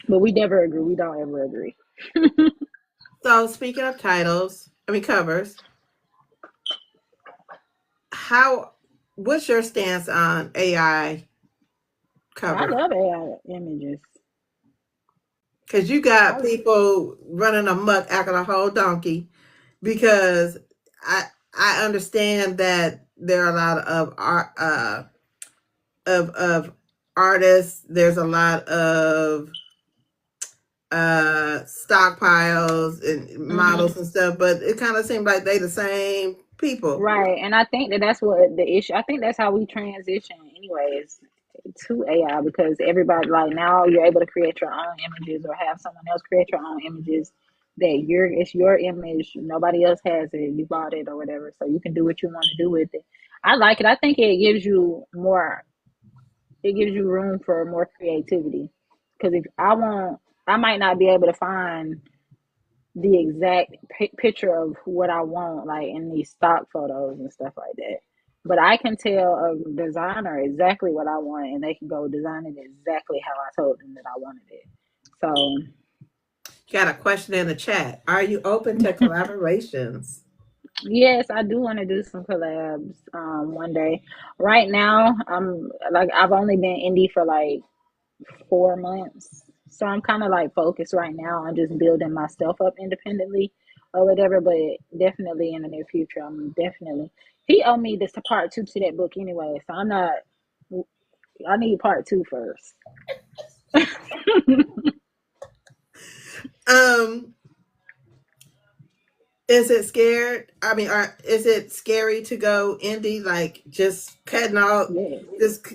but we never agree. We don't ever agree. So speaking of titles, I mean covers, how what's your stance on AI I cover? love AI images. Because you got I, people running amok acting a whole donkey because I I understand that there are a lot of art of artists. There's a lot of stockpiles and mhm. models and stuff, but it kind of seems like they the same people. Right, and I think that's what the issue. I think that's how we transition, anyways, to AI because everybody like now you're able to create your own images or have someone else create your own images that it's your image. Nobody else has it. You bought it or whatever, so you can do what you want to do with it. I like it. I think it gives you more. It gives you room for more creativity because if I want, I might not be able to find the exact picture of what I want, like in these stock photos and stuff like that. But I can tell a designer exactly what I want, and they can go design it exactly how I told them that I wanted it. So, Got a question in the chat. Are you open to collaborations? yes, I do want to do some collabs one day. Right now, I'm like I've only been indie for like 4 months. So I'm kind of like focused right now on just building myself up independently or whatever. But definitely in the near future, I'm definitely. He owed me this part two to that book anyway. So I'm not. I need part two first. Um, is it scared? I mean, is it scary to go indie? Like just cutting out, Yes, just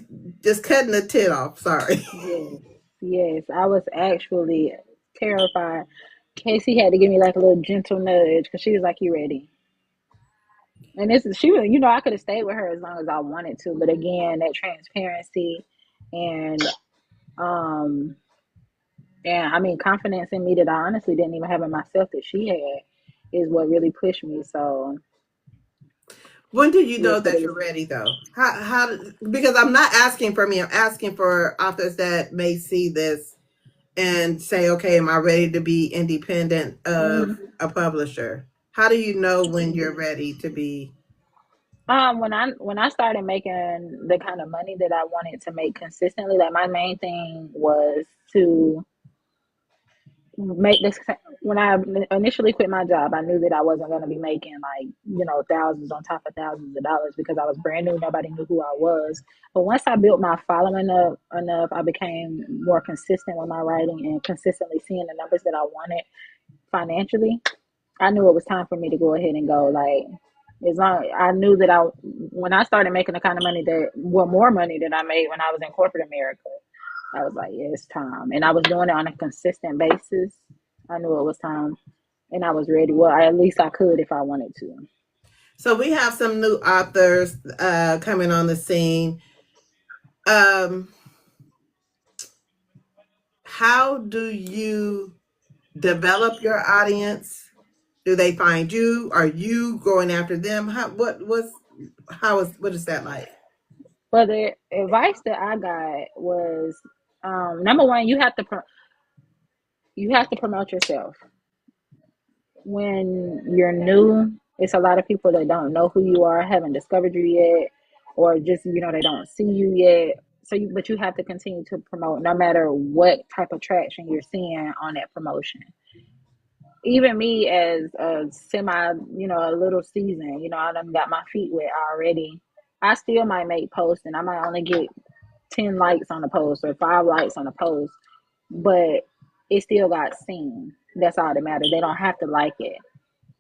just cutting the tit off. Sorry. yes, yes. I was actually terrified. Casey had to give me like a little gentle nudge because she was like, "You ready?" And this is she was, I could have stayed with her as long as I wanted to, but again, that transparency and um and I mean confidence in me that I honestly didn't even have in myself that she had is what really pushed me. So When do you know yes, but it that was you're ready though? How because I'm not asking for me, I'm asking for authors that may see this and say, okay, am I ready to be independent of mm, a publisher? How do you know when you're ready to be? when I started making the kind of money that I wanted to make consistently, like my main thing was to make this. When I initially quit my job, I knew that I wasn't going to be making like, thousands on top of thousands of dollars because I was brand new. Nobody knew who I was. But once I built my following up enough, I became more consistent with my writing and consistently seeing the numbers that I wanted financially. I knew it was time for me to go ahead and go. Like, as long I knew that when I started making the kind of money that, well, more money than I made when I was in corporate America, I was like, yeah, it's time. And I was doing it on a consistent basis. I knew it was time, and I was ready. Well, at least I could if I wanted to. So we have some new authors coming on the scene. Um, how do you develop your audience? Do they find you? Are you going after them? What is that like? But the advice that I got was, number one, you have to promote yourself. When you're new, it's a lot of people that don't know who you are, haven't discovered you yet, or just they don't see you yet. But you have to continue to promote, no matter what type of traction you're seeing on that promotion. Even me, as a semi, a little season, I done got my feet wet already. I still might make posts, and I might only get 10 likes on a post or 5 likes on a post, but it still got seen. That's all that matters. They don't have to like it.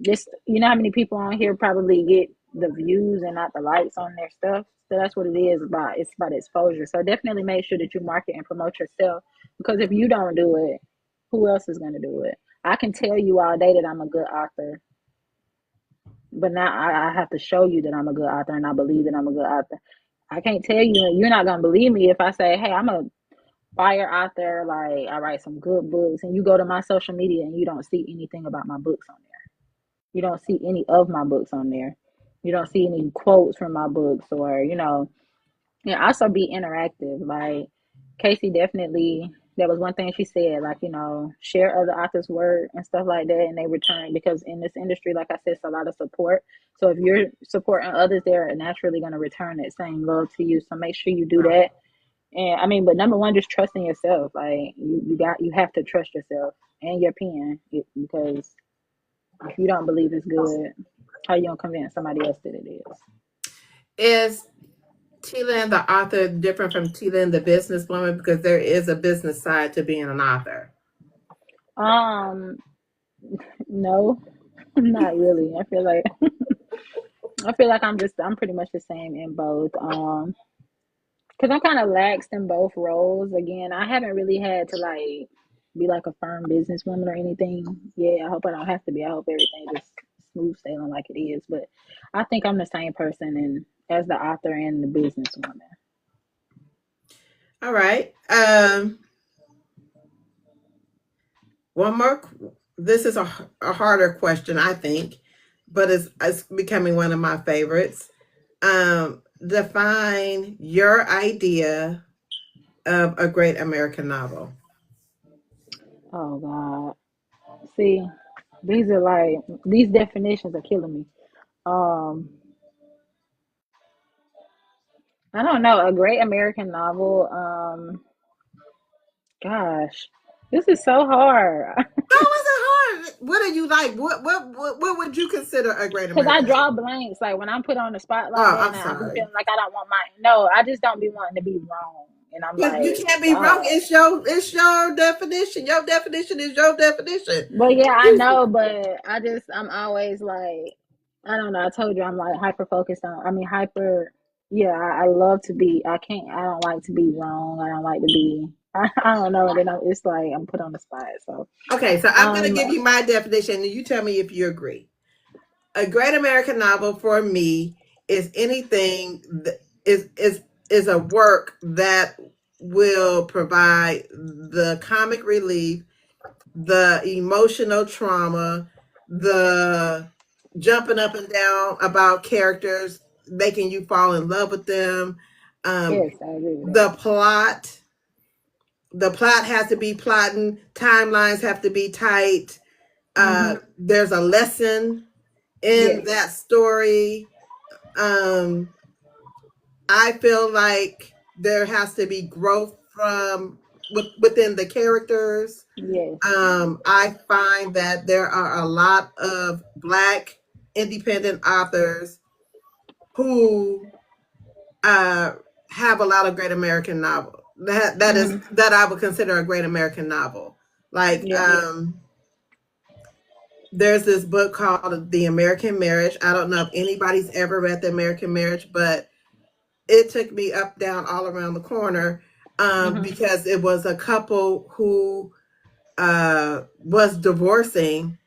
Just, how many people on here probably get the views and not the likes on their stuff. So that's what it is about. It's about exposure. So definitely make sure that you market and promote yourself, because if you don't do it, who else is going to do it? I can tell you all day that I'm a good author, but now I have to show you that I'm a good author, and I believe that I'm a good author. I can't tell you, you're not going to believe me if I say, hey, I'm a fire author, like I write some good books, and you go to my social media and you don't see anything about my books on there. You don't see any of my books on there. You don't see any quotes from my books, or also be interactive. Like Casey definitely, that was one thing she said, like, share other authors' work and stuff like that, and they return, because in this industry, like I said, it's a lot of support. So if you're supporting others, they're naturally going to return that same love to you. So make sure you do that. And I mean, but number one, just trusting yourself. Like you have to trust yourself and your pen, because if you don't believe it's good, how you gonna convince somebody else that it is? Is T-Lynn the author different from T-Lynn the businesswoman? Because there is a business side to being an author. Um, no, not really. I feel like I'm pretty much the same in both. Because I'm kind of laxed in both roles. Again, I haven't really had to like be like a firm businesswoman or anything. Yeah, I hope I don't have to be. I hope everything just smooth sailing like it is. But I think I'm the same person and as the author and the businesswoman. All right. One more. This is a harder question, I think, but it's becoming one of my favorites. Define your idea of a great American novel. Oh God. See, these definitions are killing me. Um, I don't know. A great American novel. Gosh, this is so hard. How is it hard? What are you like? What would you consider a great Cause I American draw novel? blanks. Like when I'm put on the spot like Oh, that, I'm and I be sorry. feeling like I don't want my no. I just don't be wanting to be wrong, and I'm But you like, can't be wrong. God. It's your definition. Your definition is your definition. But yeah, I know. But I'm always like, I don't know. I told you I'm like hyper focused on. I mean, hyper. Yeah, I love to be. I can't. I don't like to be wrong. I don't like to be. I don't know. And then it's like I'm put on the spot. So, Okay, so I'm going to um, give you my definition, and you tell me if you agree. A great American novel for me is anything that is a work that will provide the comic relief, the emotional trauma, the jumping up and down about characters, making you fall in love with them. Um, yes, I agree with that. the plot, the plot has to be plotting. Timelines have to be tight. Hmm. There's a lesson in Yes. that story. Um, I feel like there has to be growth from. within the characters. Yes. I find that there are a lot of Black independent authors who uh, have a lot of great American novel. Hmm. That I would consider a great American novel. Like Yeah. there's this book called The American Marriage. I don't know if anybody's ever read The American Marriage, but it took me up, down, all around the corner Hmm. because it was a couple who was divorcing,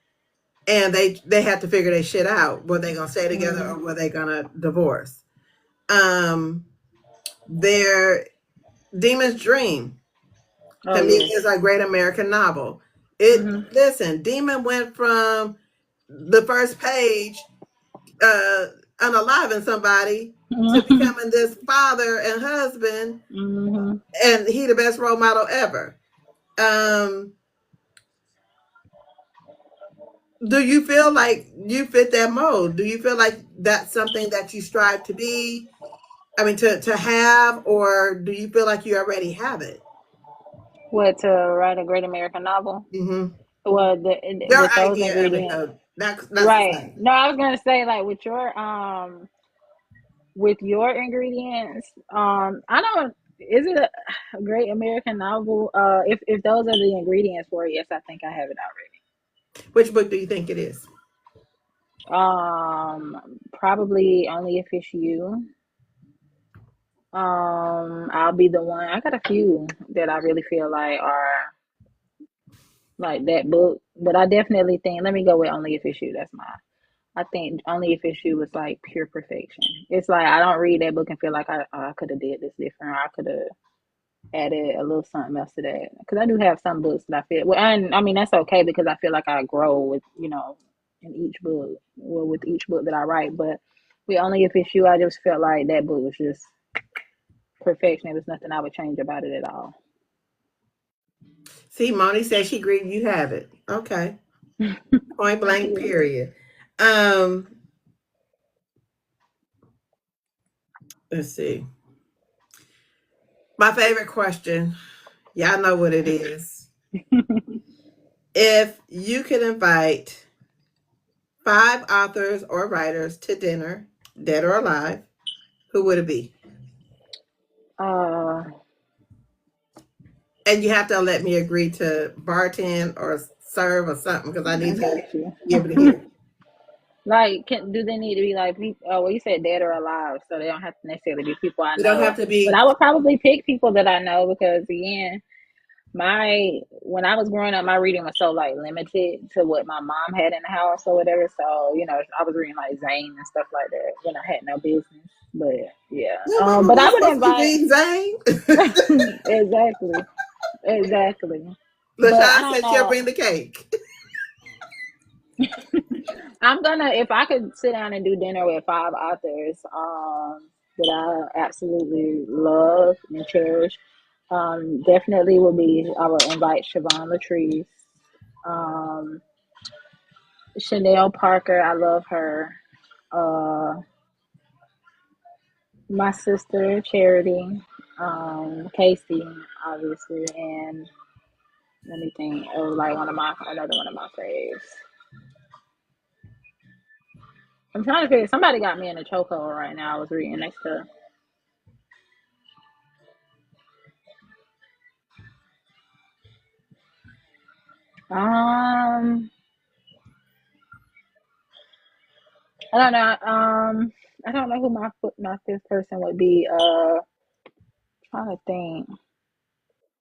and they had to figure their shit out. Were they gonna stay together Hmm. or were they gonna divorce? Um, their Demon's Dream Oh to me yes. is a great American novel. It Hmm. Listen, Demon went from the first page uh unaliving somebody to Hmm. becoming this father and husband, Hmm. and he the best role model ever. Um, do you feel like you fit that mold? Do you feel like that's something that you strive to be? I mean, to have, or do you feel like you already have it? What, to write a great American novel? Mm-hmm. Well, Your with those idea of it, ingredients, though, that's the right? same. No, I was gonna say like with your ingredients, I don't. Is it a great American novel? If those are the ingredients for it, yes, I think I have it Which book do you think it is? already. Probably only if it's you. I'll be the one. I got a few that I really feel like are like that book, but I definitely think. Let me go with only if it's you. That's my. I think only if it's you was like pure perfection. It's like I don't read that book and feel like I could have did this different. Or I could have added a little something else to that, because I do have some books that I feel well, and I mean that's okay because I feel like I grow with in each book, well, with each book that I write. But with only if it's you, I just felt like that book was just perfection. There was nothing I would change about it at all. See, Moni says she agreed you have it. Okay. Point Thank blank, you. period. Um, let's see. My favorite question. Y'all know what it is. If you could invite 5 authors or writers to dinner, dead or alive, who would it be? uh, And you have to let me agree to bartend or serve or something because I I need to got you. be able to hear. Like, do they need to be like people? Oh, well, you said dead or alive, so they don't have to necessarily be people I You don't know. have to But be. I would probably pick people that I know because again, my when I was growing up, my reading was so like limited to what my mom had in the house or whatever. So I was reading like Zane and stuff like that when I had no business. But yeah, Your mama but I was would supposed to be invite. reading Zane. Exactly, exactly. But I LaShawn don't said she'll know. bring the cake. I'm gonna if I could sit down and do dinner with 5 authors that I absolutely love and cherish. Definitely would be I would invite Siobhan Latrice, um, Chanel Parker. I love her. Uh, my sister Charity, Casey, obviously, and let me think. Oh, like another one of my faves. I'm trying to figure. Somebody got me in a chokehold right now. I was reading next to. Um, I don't know. I don't know who my fifth person would be. Trying to think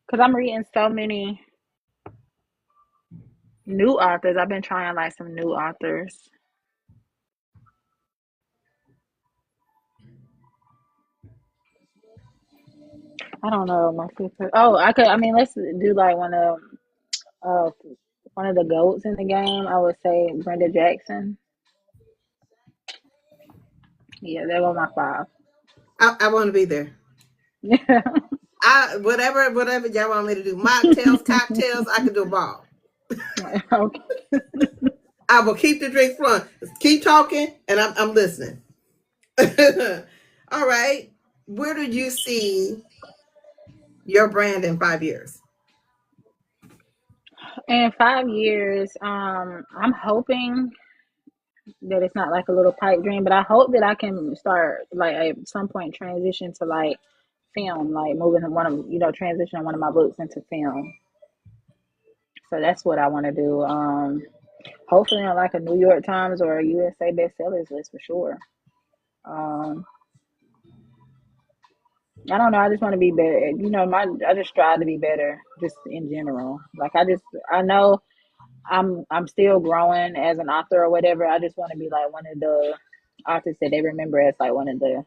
because I'm reading so many new authors. I've been trying like some new authors. I don't know my fifth. Oh, I could. I mean, let's do like uh one of the goats in the game. I would say Brenda Jackson. Yeah, they were my five. I want to be there. Yeah. I whatever y'all want me to do. Mocktails, cocktails, I can do a ball. Okay. I will keep the drinks flowing. Keep talking, and I'm listening. All right. Where do you see your brand in 5 years? In 5 years, I'm hoping that it's not like a little pipe dream, but I hope that I can start like at some point transition to like film, like moving one of transition one of my books into film. So that's what I want to do. Hopefully on like a New York Times or a USA bestsellers list for sure. Um, I don't know. I just want to be better. I just strive to be better, just in general. Like I know I'm still growing as an author or whatever. I just want to be like one of the authors that they remember as like one of the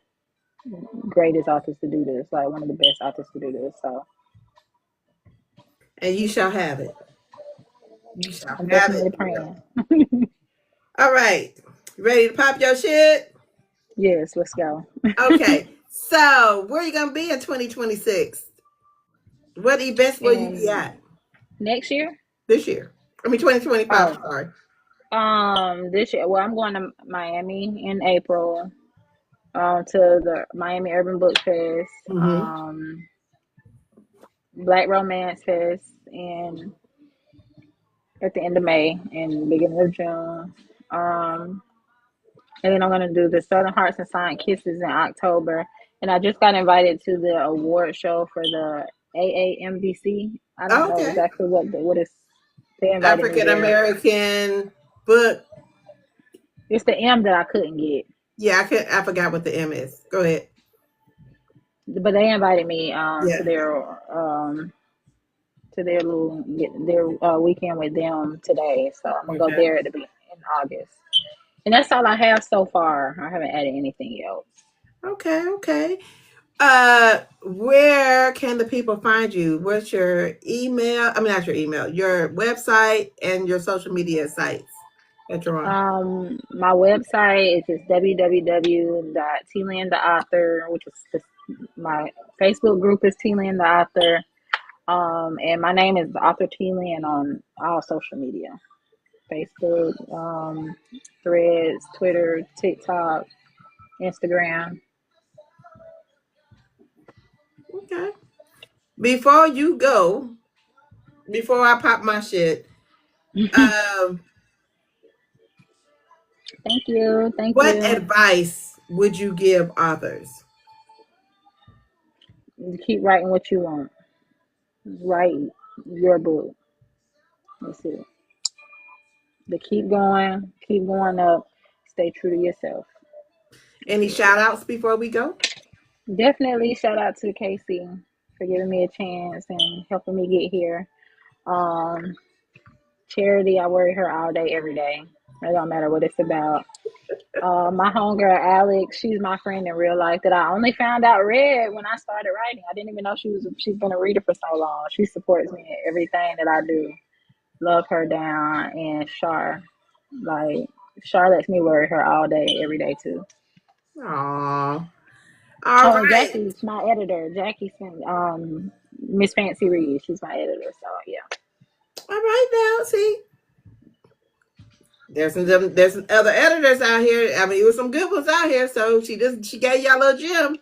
greatest authors to do this, like one of the best authors to do this. So And you shall have it. You shall I'm have it. definitely praying. All right. Ready to pop your shit? Yes, let's go. Okay. So, where are you going to be in 2026? What events will you be And at next year? this year? I mean, 2025. Oh, Sorry. this year. Well, I'm going to Miami in April. To the Miami Urban Book Fest, Mm-hmm. Black Romance Fest, and at the end of May and beginning of June. And then I'm gonna do the Southern Hearts and Silent Kisses in October. And I just got invited to the award show for the AAMBC. I don't Oh, know okay. exactly what is. They invited me African there. American book. It's the M that I couldn't get, Yeah, I forgot what the M is. Go ahead. but they invited me Yeah. to their little weekend with them today. So I'm gonna go Okay. there at in August. And that's all I have so far. I haven't added anything else. Okay. Okay. Where can the people find you? What's your email? I mean, not your email, your website and your social media sites that you're on. My website is just www.tland the author, which is my Facebook group is Tland the author. And my name is the author Tland on all social media: Facebook, Threads, Twitter, TikTok, Instagram. Okay. Before you go, before I pop my shit, um, Thank you, thank what you. advice would you give authors? Keep writing what you want. Write your book. That's it. To keep going up, stay true to yourself. That's Any it. shout outs before we go? Definitely shout out to Casey for giving me a chance and helping me get here. Um, Charity, I worry her all day, every day. It don't matter what it's about. My homegirl Alex, she's my friend in real life that I only found out read when I started writing. I didn't even know she's been a reader for so long. She supports me in everything that I do. Love her down. And like Char lets me worry her all day, every day too. Aw. All Oh, and right. Jackie's my editor. Jackie's Miss Fancy Reed. She's my editor. So yeah. All right now. See, there's some other editors out here. I mean, it was some good ones out here. So she gave y'all a little gem.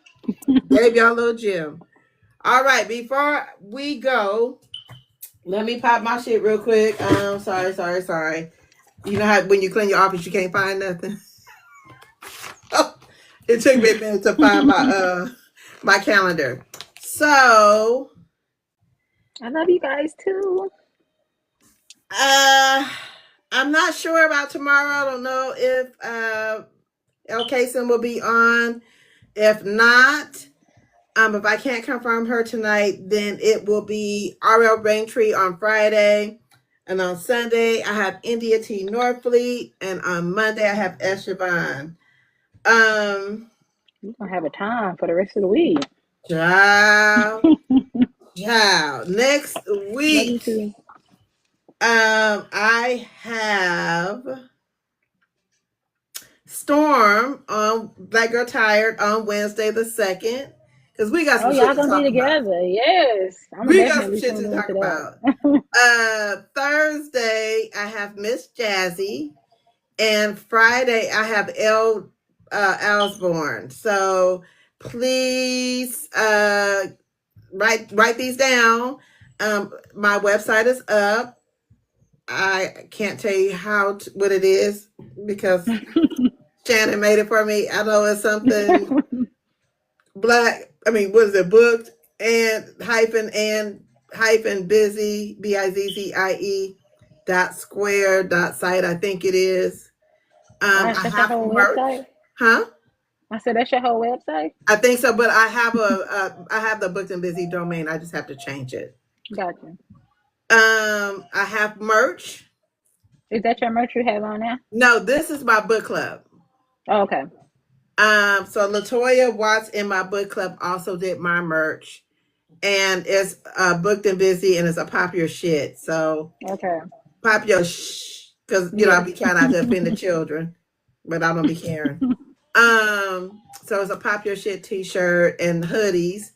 Gave y'all a little gem. All right, before we go, let me pop my shit real quick. Sorry. You know how when you clean your office you can't find nothing? It took me a minute to find my calendar. So I love you guys too. uh I'm not sure about tomorrow. I don't know if L. Kaysen will be on. If not, if I can't confirm her tonight, then it will be R.L. Braintree on Friday. And on Sunday, I have India T. Norfleet. And on Monday, I have Esteban. You're gonna have a time for the rest of the week. Child. Child. Next Love you week, too. I have Storm on Black Girl Tired on Wednesday the 2nd. Because we got Oh, some shit y'all to gonna be talk about. together. Yes. I'm We got some definitely shit tuned to talk into about. that. Thursday, I have Miss Jazzy. And Friday, I have L. Osborne. So please write these down. My website is up. I can't tell you what it is because Shannon made it for me. I know it's something black. I mean, what is it? Booked and hyphen busy bizzie dot square dot site. I think it is. Gosh, I that's your have whole merch, website. huh? I said that's your whole website. I think so, but I have the booked and busy domain. I just have to change it. Gotcha. I have merch. Is that your merch you have on now? No, this is my book club. Oh, okay. So Latoya Watts in my book club also did my merch, and it's booked and busy, and it's a pop your shit. So Okay. pop your shh, because I Yeah. be trying not to offend the children, but I don't be caring. So it's a pop your shit T-shirt and hoodies,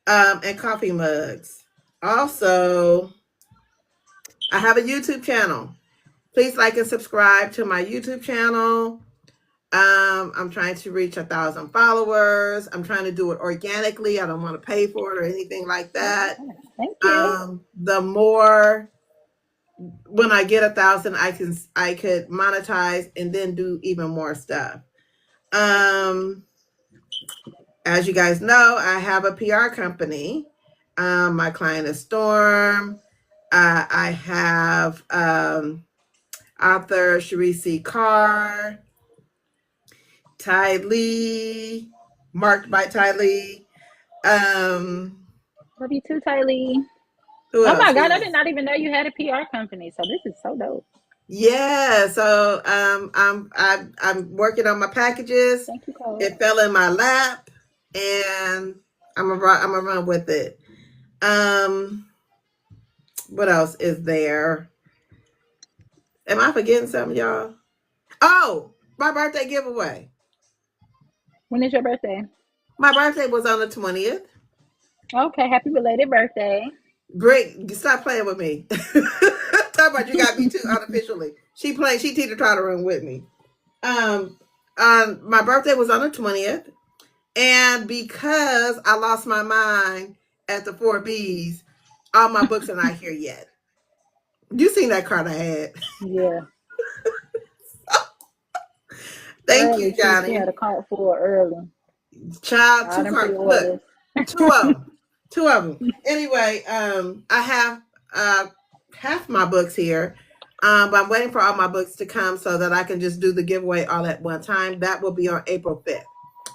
and coffee mugs. Also, I have a YouTube channel. Please like and subscribe to my YouTube channel. I'm trying to reach 1,000 followers. I'm trying to do it organically. I don't want to pay for it or anything like that. Okay. Thank you. The more when I get 1,000, I could monetize and then do even more stuff. Um, as you guys know, I have a PR company. My client is Storm. I have author Sharice Carr, Ty Lee, marked by Ty Lee. Love you too, Tylee. Who Oh else? my Who God, I else? did not even know you had a PR company. So this is so dope. Yeah. So I'm working on my packages. Thank you, Cole. It fell in my lap, and I'm gonna run with it. Um, what else is there? Am I forgetting something, y'all? Oh, my birthday giveaway. When is your birthday? My birthday was on the 20th. Okay, happy belated birthday. Great. Stop playing with me. Talk about you got me too unofficially. She teeter tottering with me. Um, my birthday was on the 20th. And because I lost my mind at the 4Bs, all my books are not here yet. You seen that card I had. Yeah, Thank you, early too. She Johnny. had a cart full early. Child, All two them cards. Look, pre-orders. two of them. Two of them. Anyway, I have half my books here. But I'm waiting for all my books to come so that I can just do the giveaway all at one time. That will be on April 5th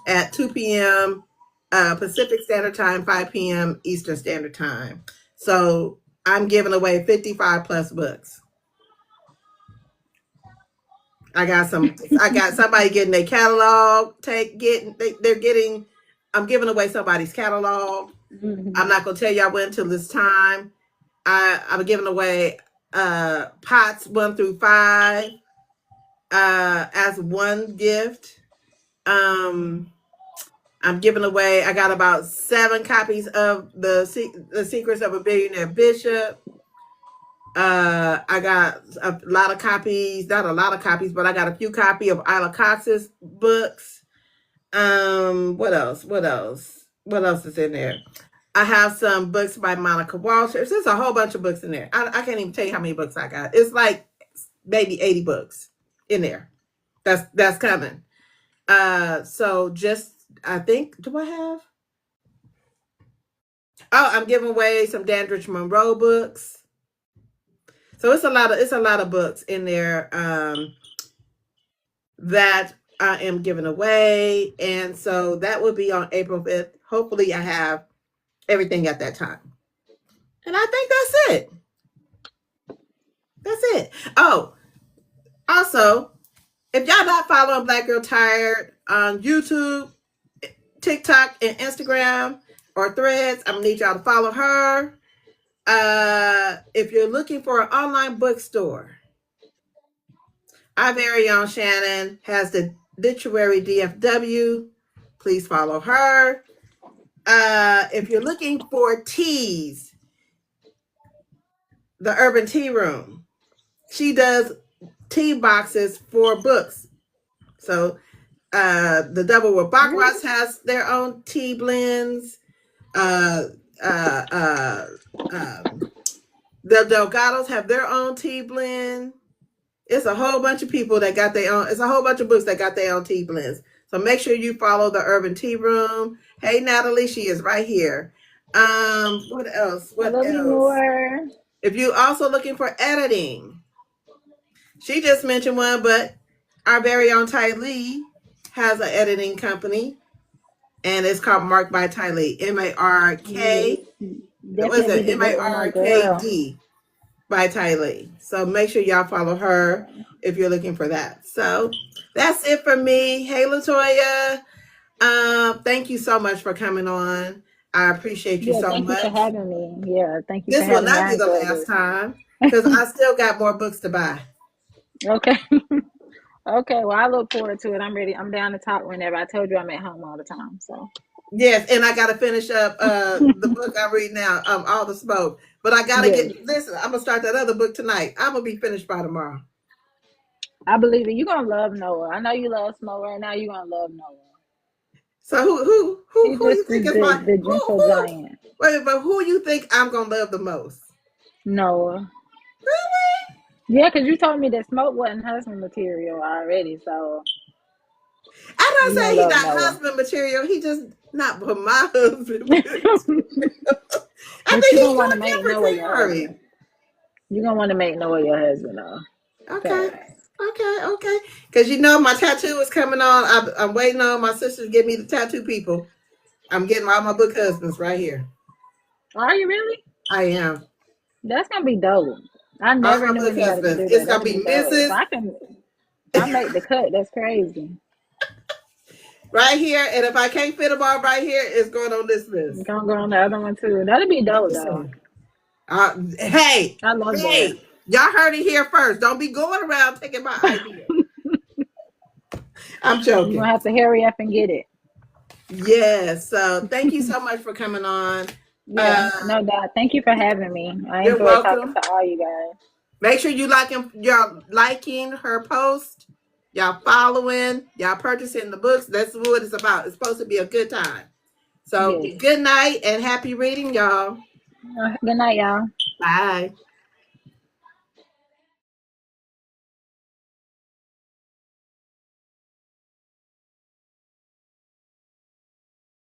at 2 p.m. Pacific Standard Time, 5 p.m. Eastern Standard Time. So I'm giving away 55 plus books. I got somebody getting their catalog. They're getting. I'm giving away somebody's catalog. Hmm. I'm not gonna tell y'all when until this time. I'm giving away pots 1 through 5 as one gift. Um, I'm giving away. I got about 7 copies of the Secrets of a Billionaire Bishop. I got a lot of copies, not a lot of copies, but I got a few copies of Isla Cox's books. What else? What else? What else is in there? I have some books by Monica Walters. There's a whole bunch of books in there. I can't even tell you how many books I got. It's like maybe 80 books in there. That's coming. So just I think do I have? Oh, I'm giving away some Dandridge Monroe books. So it's a lot of books in there that I am giving away, and so that will be on April 5th. Hopefully, I have everything at that time, and I think that's it. That's it. Oh, also, if y'all not following Black Girl Tired on YouTube, TikTok, and Instagram or Threads, I'm gonna need y'all to follow her. If you're looking for an online bookstore, our very own Shannon has the Literary DFW. Please follow her. If you're looking for teas, the Urban Tea Room. She does tea boxes for books. So the Double with Baccarat has their own tea blends. Uh, uh, uh, um, The Delgados have their own tea blend. It's a whole bunch of people that got their own. It's a whole bunch of books that got their own tea blends. So make sure you follow the Urban Tea Room. Hey, Natalie, she is right here. What else? I What love you else? more. If you also looking for editing, she just mentioned one, but our very own Ty Lee has an editing company, and it's called Mark by Ty Lee. Yes, MARK. What is definitely it? be the M A great with my R K girl. D by Ty Lee. So make sure y'all follow her if you're looking for that. So that's it for me. Hey, Latoya. Thank you so much for coming on. I appreciate you Yeah, so thank you for much. having me. Yeah, thank you for This will having me. not I be the enjoyed last it. time because I still got more books to buy. Okay. Okay, well, I look forward to it. I'm ready. I'm down to talk whenever. I told you I'm at home all the time. So, Yes, and I got to finish up the book I read now, All the Smoke. But I got to yes, get, listen, I'm going to start that other book tonight. I'm going to be finished by tomorrow. I believe it. You're going to love Noah. I know you love Smoke right now. You're going to love Noah. So He who you just think is is my, the gentle who, giant. wait, but who you think I'm going to love the most? Noah. Really? Yeah, because you told me that Smoke wasn't husband material already. So, I'm you're not going saying to he's love not Noah. husband material. He just not for my husband material. I But think you're going he's to want to too make different, Noah your Terry. husband. You're going to want to make Noah your husband, though. Okay. Fast. Okay. Because you know my tattoo is coming on. I'm waiting on my sister to give me the tattoo people. I'm getting all my book husbands right here. Are you really? I am. That's gonna be dope. I All never my knew book anybody could husbands. do that. It's That'd gonna be be dope. Mrs. If I make the cut, that's crazy. right here, and if I can't fit them all right here, it's going on this I'm list. gonna go on the other one too. That'd be I'm dope just though. saying. Hey, I love that. hey, y'all heard it here first. Don't be going around taking my idea. I'm You're joking. gonna have to hurry up and get it. Yes. So thank you so much for coming on. Yeah, Uh, no doubt. Thank you for having me. I you're enjoyed talking welcome. to all you guys. Make sure you y'all liking her post, y'all following, y'all purchasing the books. That's what it's about. It's supposed to be a good time. So Yes. good night and happy reading, y'all. Good night, y'all. Bye.